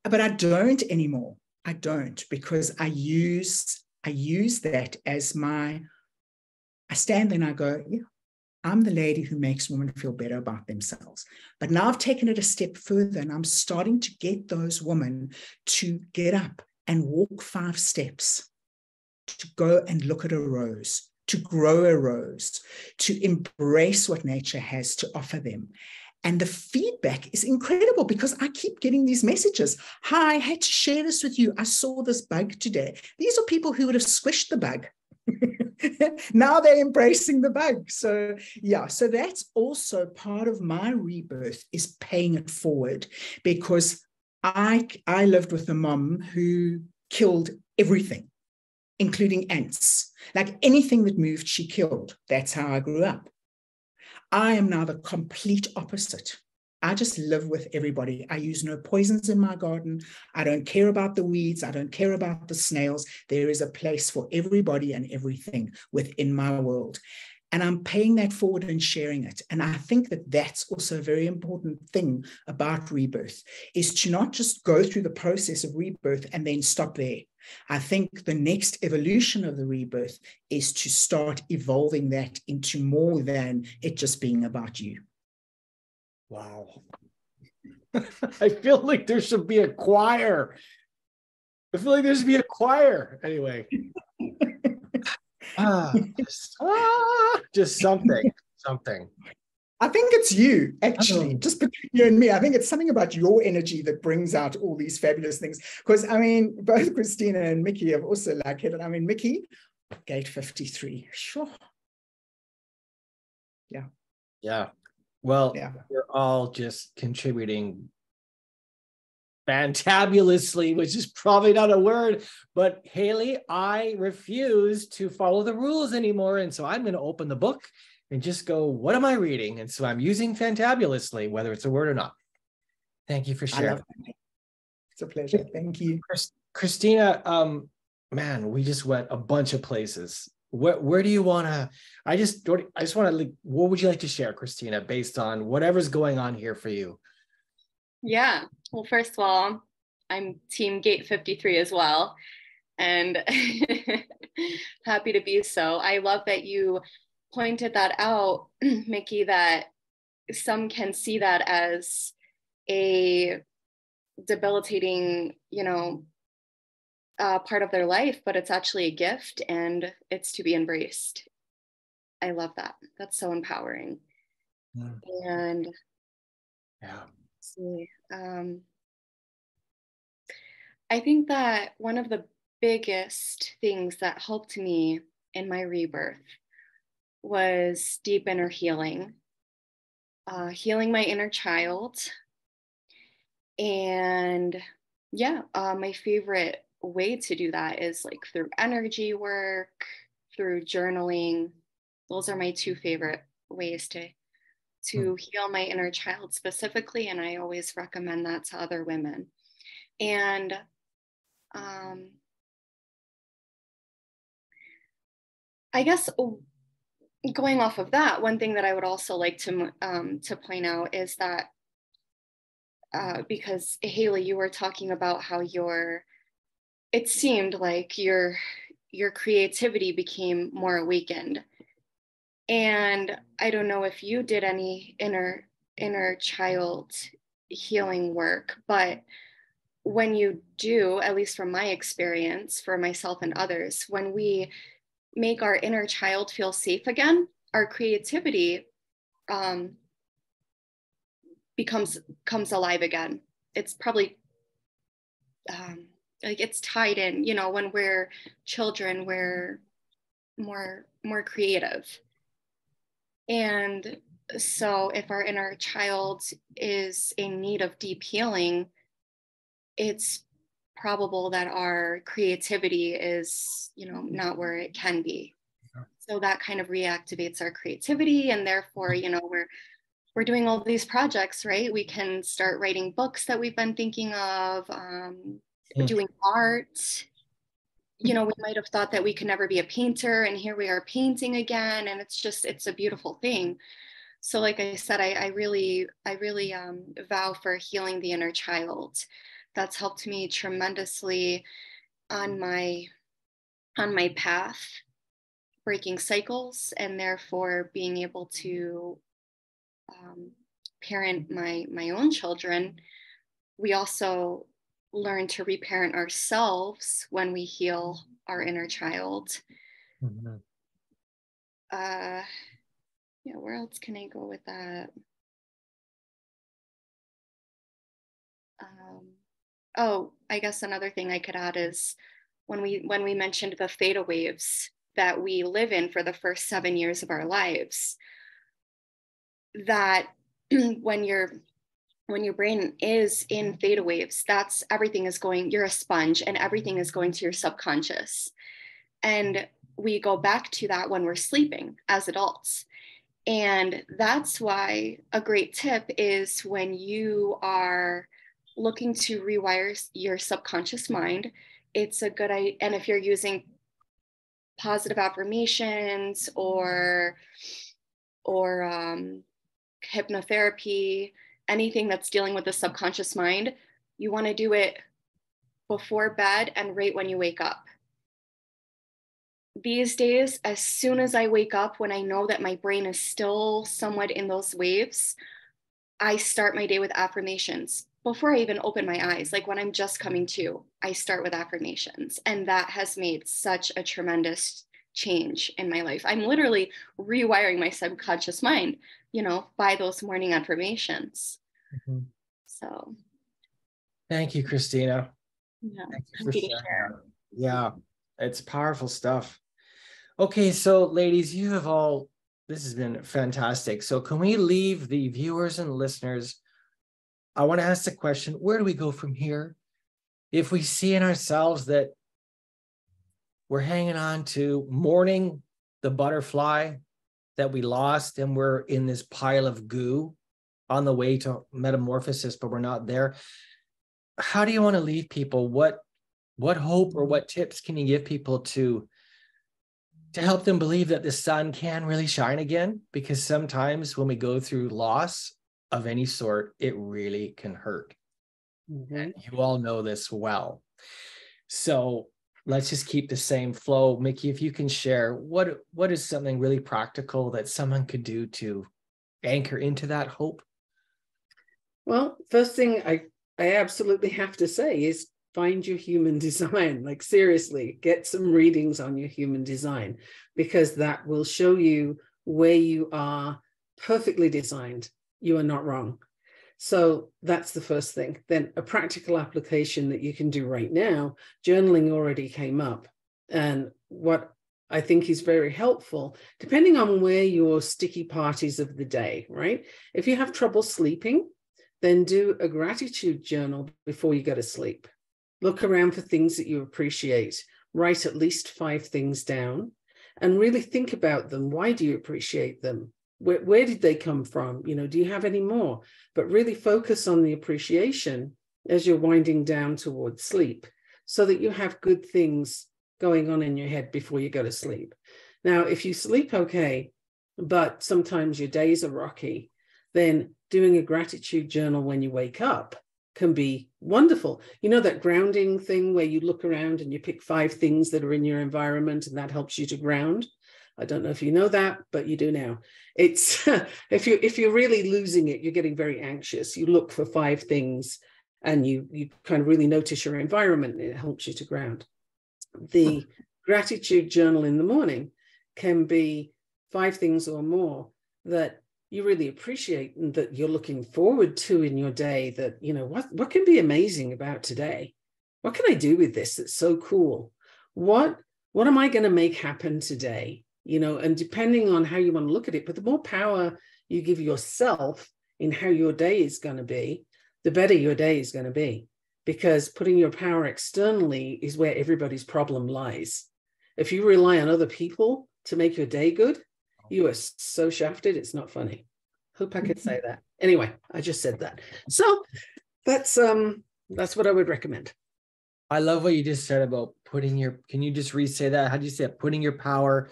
but I don't anymore. I don't, because I use that as I stand there and I go, yeah, I'm the lady who makes women feel better about themselves. But now I've taken it a step further and I'm starting to get those women to get up and walk 5 steps, to go and look at a rose, to grow a rose, to embrace what nature has to offer them. And the feedback is incredible because I keep getting these messages. Hi, I had to share this with you. I saw this bug today. These are people who would have squished the bug. Now they're embracing the bug. So yeah, so that's also part of my rebirth, is paying it forward, because I lived with a mom who killed everything, including ants. Like anything that moved, she killed. That's how I grew up. I am now the complete opposite. I just live with everybody. I use no poisons in my garden. I don't care about the weeds. I don't care about the snails. There is a place for everybody and everything within my world. And I'm paying that forward and sharing it. And I think that that's also a very important thing about rebirth, is to not just go through the process of rebirth and then stop there. I think the next evolution of the rebirth is to start evolving that into more than it just being about you. Wow. I feel like there should be a choir. I feel like there should be a choir. Anyway. Just something. I think it's you, actually, just between you and me. I think it's something about your energy that brings out all these fabulous things. Because, I mean, both Christina and Mikki have also like it. I mean, Mikki, gate 53. Sure. Yeah. Yeah. Well, yeah. We're all just contributing fantabulously, which is probably not a word, but Hayley, I refuse to follow the rules anymore. And so I'm going to open the book and just go, what am I reading? And so I'm using fantabulously, whether it's a word or not. Thank you for sharing. I love it. It's a pleasure. Thank you. Christina, man, we just went a bunch of places. Where do you want to, I just want to, what would you like to share, Christina, based on whatever's going on here for you? Yeah. Well, first of all, I'm team gate 53 as well. And happy to be so. I love that you pointed that out, Mikki, that some can see that as a debilitating, part of their life, but it's actually a gift and it's to be embraced. I love that. That's so empowering. And yeah. See, I think that one of the biggest things that helped me in my rebirth was deep inner healing, healing my inner child. And yeah, my favorite way to do that is like through energy work, through journaling. Those are my two favorite ways to heal my inner child specifically. And I always recommend that to other women. And I guess going off of that, one thing that I would also like to point out is that because Hayley, you were talking about how it seemed like your creativity became more awakened. And I don't know if you did any inner child healing work, but when you do, at least from my experience for myself and others, when we make our inner child feel safe again, our creativity comes alive again. It's probably like it's tied in, you know, when we're children, we're more creative. And so if our inner child is in need of deep healing, it's probable that our creativity is, you know, not where it can be. So that kind of reactivates our creativity, and therefore, you know, we're doing all these projects, right? We can start writing books that we've been thinking of, doing art. You know, we might have thought that we could never be a painter, and here we are painting again, and it's a beautiful thing. So like I said, I really vow for healing the inner child. That's helped me tremendously on my path, breaking cycles, and therefore being able to parent my own children. We also learn to reparent ourselves when we heal our inner child. Mm-hmm. Yeah, where else can I go with that? Oh, I guess another thing I could add is when we mentioned the theta waves that we live in for the first 7 years of our lives, that when your brain is in theta waves, that's everything is going, you're a sponge, and everything is going to your subconscious. And we go back to that when we're sleeping as adults. And that's why a great tip is when you are looking to rewire your subconscious mind, it's a good idea. And if you're using positive affirmations or hypnotherapy, anything that's dealing with the subconscious mind, you want to do it before bed and right when you wake up. These days, as soon as I wake up, when I know that my brain is still somewhat in those waves, I start my day with affirmations before I even open my eyes. Like when I'm just coming to, I start with affirmations. And that has made such a tremendous change in my life. I'm literally rewiring my subconscious mind, you know, by those morning affirmations. Mm-hmm. So. Thank you, Christina. Yeah. Thank you for sharing. Yeah, it's powerful stuff. Okay, so ladies, this has been fantastic. So can we leave the viewers and listeners? I want to ask the question, where do we go from here? If we see in ourselves that we're hanging on to mourning the butterfly that we lost, and we're in this pile of goo on the way to metamorphosis, but we're not there. How do you want to leave people? What hope or what tips can you give people to help them believe that the sun can really shine again? Because sometimes when we go through loss of any sort, it really can hurt. Mm-hmm. And you all know this well. So let's just keep the same flow. Mikki, if you can share, what is something really practical that someone could do to anchor into that hope? Well, first thing I absolutely have to say is find your human design. Like seriously, get some readings on your human design, because that will show you where you are perfectly designed. You are not wrong. So that's the first thing. Then a practical application that you can do right now. Journaling already came up. And what I think is very helpful, depending on where your sticky part is of the day, right? If you have trouble sleeping, then do a gratitude journal before you go to sleep. Look around for things that you appreciate. Write at least 5 things down. and really think about them. Why do you appreciate them? Where did they come from? You know, do you have any more? But really focus on the appreciation as you're winding down towards sleep, so that you have good things going on in your head before you go to sleep. Now, if you sleep okay, but sometimes your days are rocky, then doing a gratitude journal when you wake up can be wonderful. You know, that grounding thing where you look around and you pick 5 things that are in your environment, and that helps you to ground. I don't know if you know that, but you do now. It's if you're really losing it, you're getting very anxious. You look for 5 things and you kind of really notice your environment, and it helps you to ground. The gratitude journal in the morning can be 5 things or more that you really appreciate and that you're looking forward to in your day, that, you know, what can be amazing about today? What can I do with this that's so cool? What am I going to make happen today? You know, and depending on how you want to look at it, but the more power you give yourself in how your day is going to be, the better your day is going to be, because putting your power externally is where everybody's problem lies. If you rely on other people to make your day good, you are so shafted, it's not funny. Hope I could say that. Anyway, I just said that. So that's what I would recommend. I love what you just said about putting your, can you just re-say that? How do you say it? Putting your power.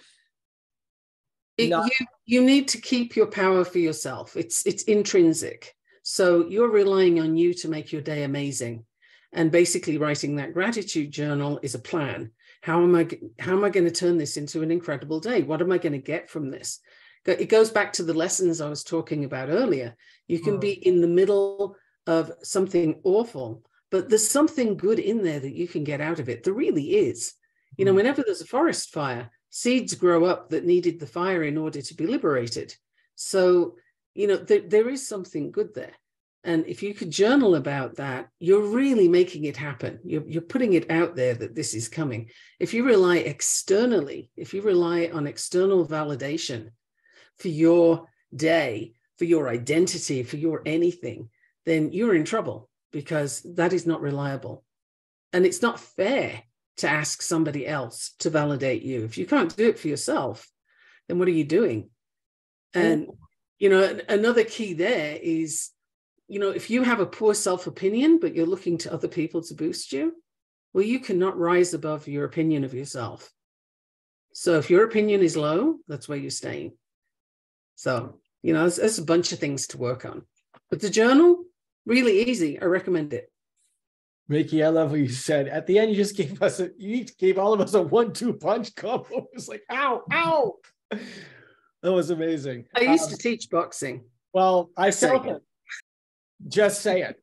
You need to keep your power for yourself. It's intrinsic. So you're relying on you to make your day amazing. And basically writing that gratitude journal is a plan. How am I going to turn this into an incredible day? What am I going to get from this? It goes back to the lessons I was talking about earlier. You can be in the middle of something awful, but there's something good in there that you can get out of it. There really is. You know, whenever there's a forest fire, seeds grow up that needed the fire in order to be liberated. So, you know, there is something good there. And if you could journal about that, you're really making it happen. You're putting it out there that this is coming. If you rely externally, if you rely on external validation for your day, for your identity, for your anything, then you're in trouble, because that is not reliable. And it's not fair to ask somebody else to validate you. If you can't do it for yourself, then what are you doing? And, you know, another key there is, you know, if you have a poor self-opinion, but you're looking to other people to boost you, well, you cannot rise above your opinion of yourself. So if your opinion is low, that's where you're staying. So, you know, there's a bunch of things to work on. But the journal, really easy. I recommend it. Mikki, I love what you said. At the end, you just gave us you gave all of us a 1-2 punch combo. It was like, ow, ow. That was amazing. I used to teach boxing. Well, I felt it. Just say it.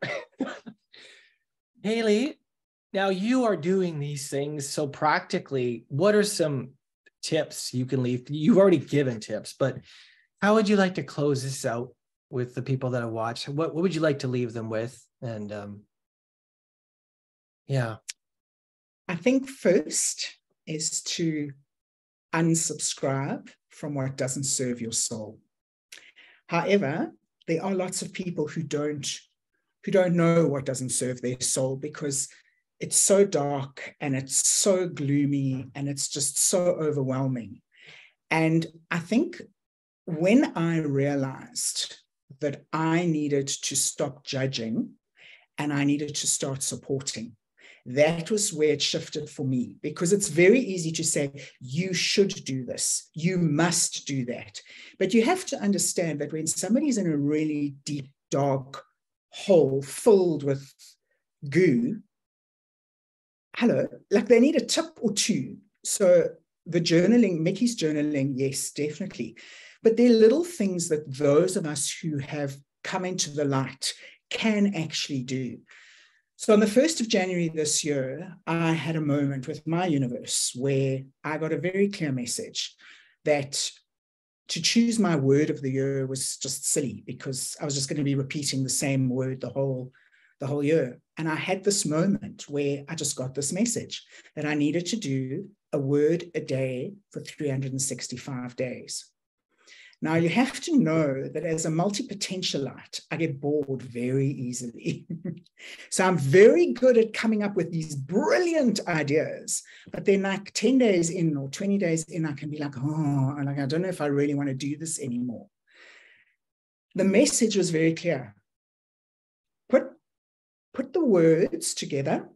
Hayley, now you are doing these things. So practically, what are some tips you can leave? You've already given tips, but how would you like to close this out with the people that have watched? What would you like to leave them with? And yeah. I think first is to unsubscribe from what doesn't serve your soul. However, there are lots of people who don't know what doesn't serve their soul, because it's so dark and it's so gloomy and it's just so overwhelming. And I think when I realized that I needed to stop judging and I needed to start supporting, that was where it shifted for me, because it's very easy to say, you should do this, you must do that. But you have to understand that when somebody's in a really deep, dark hole filled with goo, like they need a tip or two. So the journaling, Mikki's journaling, yes, definitely. But there are little things that those of us who have come into the light can actually do. So on the 1st of January this year, I had a moment with my universe where I got a very clear message that to choose my word of the year was just silly, because I was just going to be repeating the same word the whole year. And I had this moment where I just got this message that I needed to do a word a day for 365 days. Now, you have to know that as a multi-potentialite, I get bored very easily. So I'm very good at coming up with these brilliant ideas, but then like 10 days in or 20 days in, I can be like, oh, like, I don't know if I really want to do this anymore. The message was very clear. Put the words together,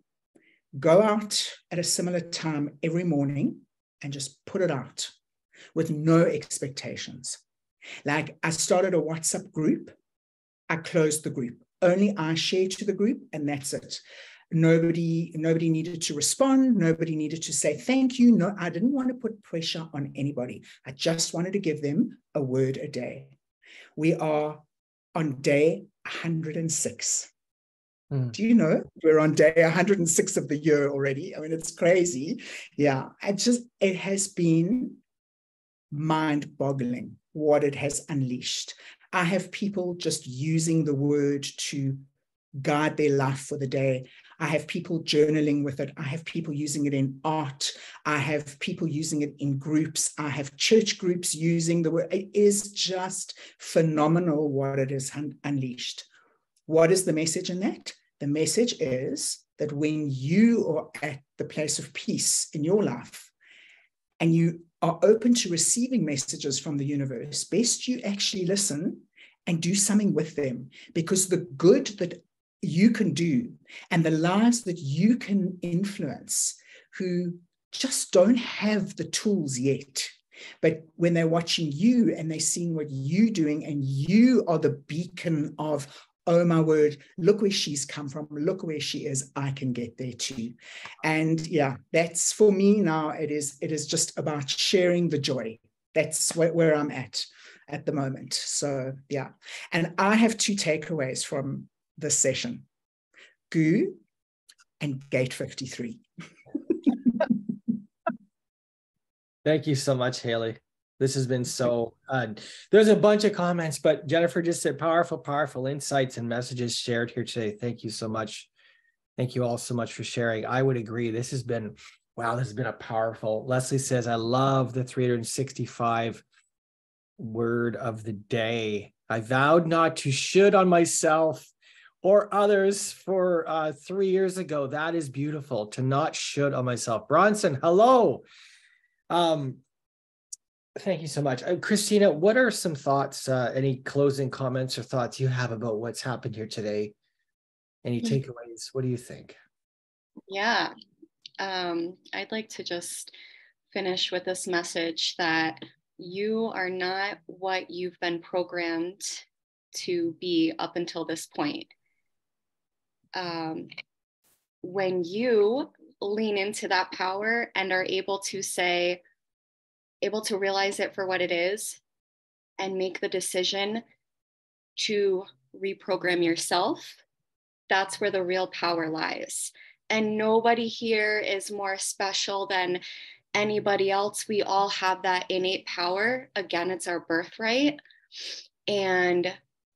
go out at a similar time every morning and just put it out with no expectations. Like I started a WhatsApp group, I closed the group. Only I share to the group and that's it. Nobody needed to respond. Nobody needed to say thank you. No, I didn't want to put pressure on anybody. I just wanted to give them a word a day. We are on day 106. Do you know we're on day 106 of the year already? I mean, it's crazy. Yeah, it has been mind-boggling what it has unleashed. I have people just using the word to guide their life for the day. I have people journaling with it. I have people using it in art. I have people using it in groups. I have church groups using the word. It is just phenomenal what it has unleashed. What is the message in that? The message is that when you are at the place of peace in your life and you are open to receiving messages from the universe, best you actually listen and do something with them, because the good that you can do and the lives that you can influence who just don't have the tools yet. But when they're watching you and they're seeing what you're doing and you are the beacon of, oh my word, look where she's come from, look where she is, I can get there too. And yeah, that's for me now, it is just about sharing the joy. That's where I'm at the moment. So yeah, and I have two takeaways from this session: Goo and Gate 53. Thank you so much, Hayley. This has been so, there's a bunch of comments, but Jennifer just said powerful insights and messages shared here today. Thank you so much. Thank you all so much for sharing. I would agree. This has been, wow, this has been a powerful. Leslie says, I love the 365 word of the day. I vowed not to should on myself or others for 3 years ago. That is beautiful, to not should on myself. Bronson, hello. Thank you so much. Christina, what are some thoughts, any closing comments or thoughts you have about what's happened here today? Any takeaways? What do you think? Yeah, I'd like to just finish with this message that you are not what you've been programmed to be up until this point. When you lean into that power and are able to realize it for what it is and make the decision to reprogram yourself, that's where the real power lies. And nobody here is more special than anybody else. We all have that innate power. Again, it's our birthright. And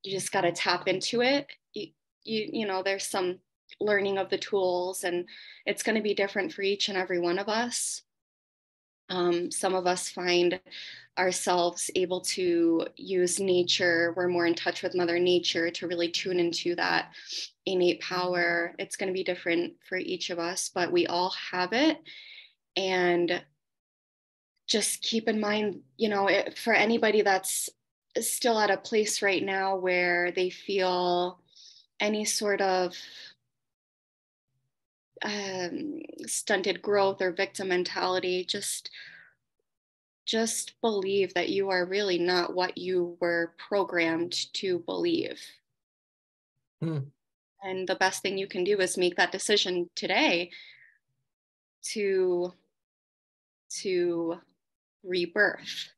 you just got to tap into it. You know, there's some learning of the tools, and it's going to be different for each and every one of us. Some of us find ourselves able to use nature. We're more in touch with Mother Nature to really tune into that innate power. It's going to be different for each of us, but we all have it. And just keep in mind, you know, for anybody that's still at a place right now where they feel any sort of stunted growth or victim mentality, just believe that you are really not what you were programmed to believe. And the best thing you can do is make that decision today to rebirth.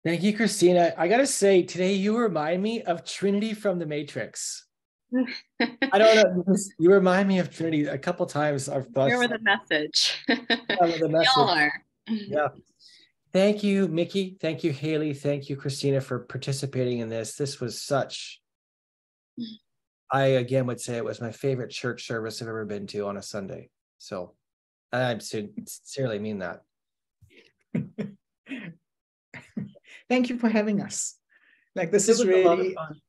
Thank you, Christina. I gotta say, today you remind me of Trinity from The Matrix. I don't know. You remind me of Trinity a couple times. I've thought. Here with a message. The message. We all are. Yeah. Thank you, Mikki. Thank you, Hayley. Thank you, Christina, for participating in this. This was such. I again would say it was my favorite church service I've ever been to on a Sunday. So I sincerely mean that. Thank you for having us. Like, this It is was a lot of really, fun.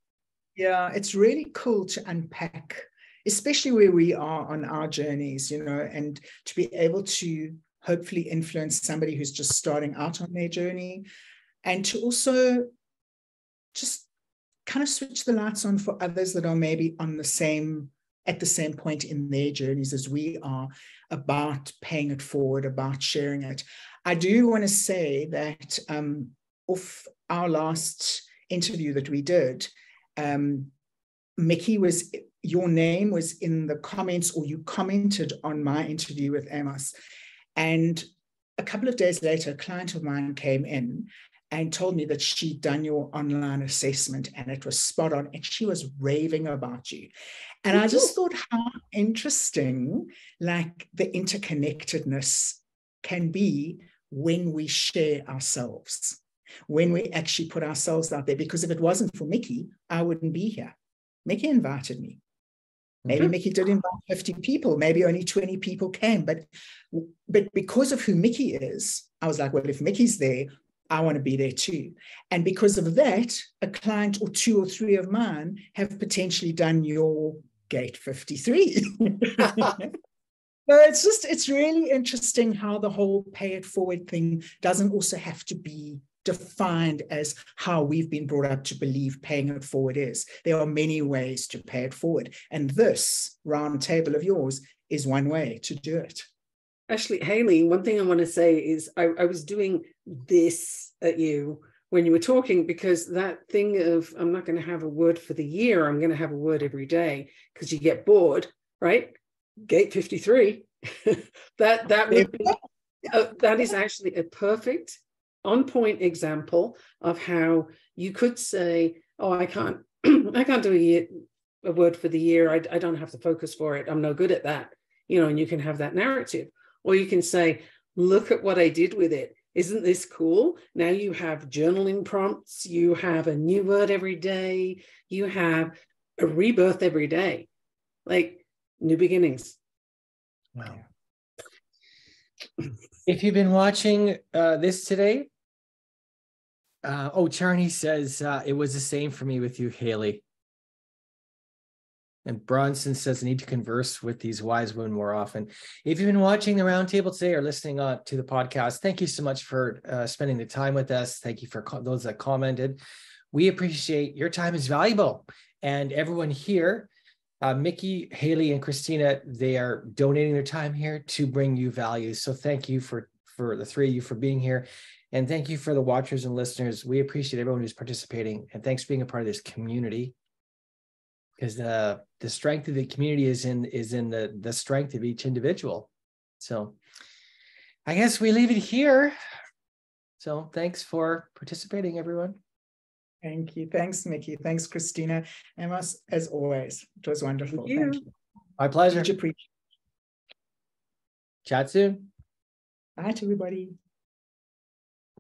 yeah, it's really cool to unpack, especially where we are on our journeys, you know, and to be able to hopefully influence somebody who's just starting out on their journey, and to also just kind of switch the lights on for others that are maybe on the same, at the same point in their journeys as we are, about paying it forward, about sharing it. I do want to say that off our last interview that we did, Mikki, your name was in the comments, or you commented on my interview with Amos. And a couple of days later, a client of mine came in and told me that she'd done your online assessment and it was spot on, and she was raving about you. And I just thought how interesting, like, the interconnectedness can be when we share ourselves, when we actually put ourselves out there. Because if it wasn't for Mikki, I wouldn't be here. Mikki invited me. Maybe Mikki did invite 50 people, maybe only 20 people came. But because of who Mikki is, I was like, well, if Mikki's there, I want to be there too. And because of that, a client or 2 or 3 of mine have potentially done your gate 53. So it's really interesting how the whole pay it forward thing doesn't also have to be defined as how we've been brought up to believe paying it forward is. There are many ways to pay it forward. And this round table of yours is one way to do it. Actually, Hayley, one thing I want to say is I was doing this at you when you were talking, because that thing of, I'm not going to have a word for the year, I'm going to have a word every day, because you get bored, right? Gate 53. that would be, that is actually a perfect on-point example of how you could say, oh, I can't do a word for the year. I don't have the focus for it. I'm no good at that. You know, and you can have that narrative. Or you can say, look at what I did with it. Isn't this cool? Now you have journaling prompts. You have a new word every day. You have a rebirth every day. Like, new beginnings. Wow. If you've been watching this today, Charney says, it was the same for me with you, Hayley. And Bronson says, I need to converse with these wise women more often. If you've been watching the roundtable today or listening to the podcast, thank you so much for spending the time with us. Thank you for those that commented. We appreciate your time is valuable. And everyone here, Mikki, Hayley, and Christina, they are donating their time here to bring you value. So thank you for the 3 of you for being here. And thank you for the watchers and listeners. We appreciate everyone who's participating. And thanks for being a part of this community. Because the strength of the community is in the strength of each individual. So I guess we leave it here. So thanks for participating, everyone. Thank you. Thanks, Mikki. Thanks, Christina. Amos, as always, it was wonderful. Thank you. My pleasure. Huge appreciation. Chat soon. Bye to everybody.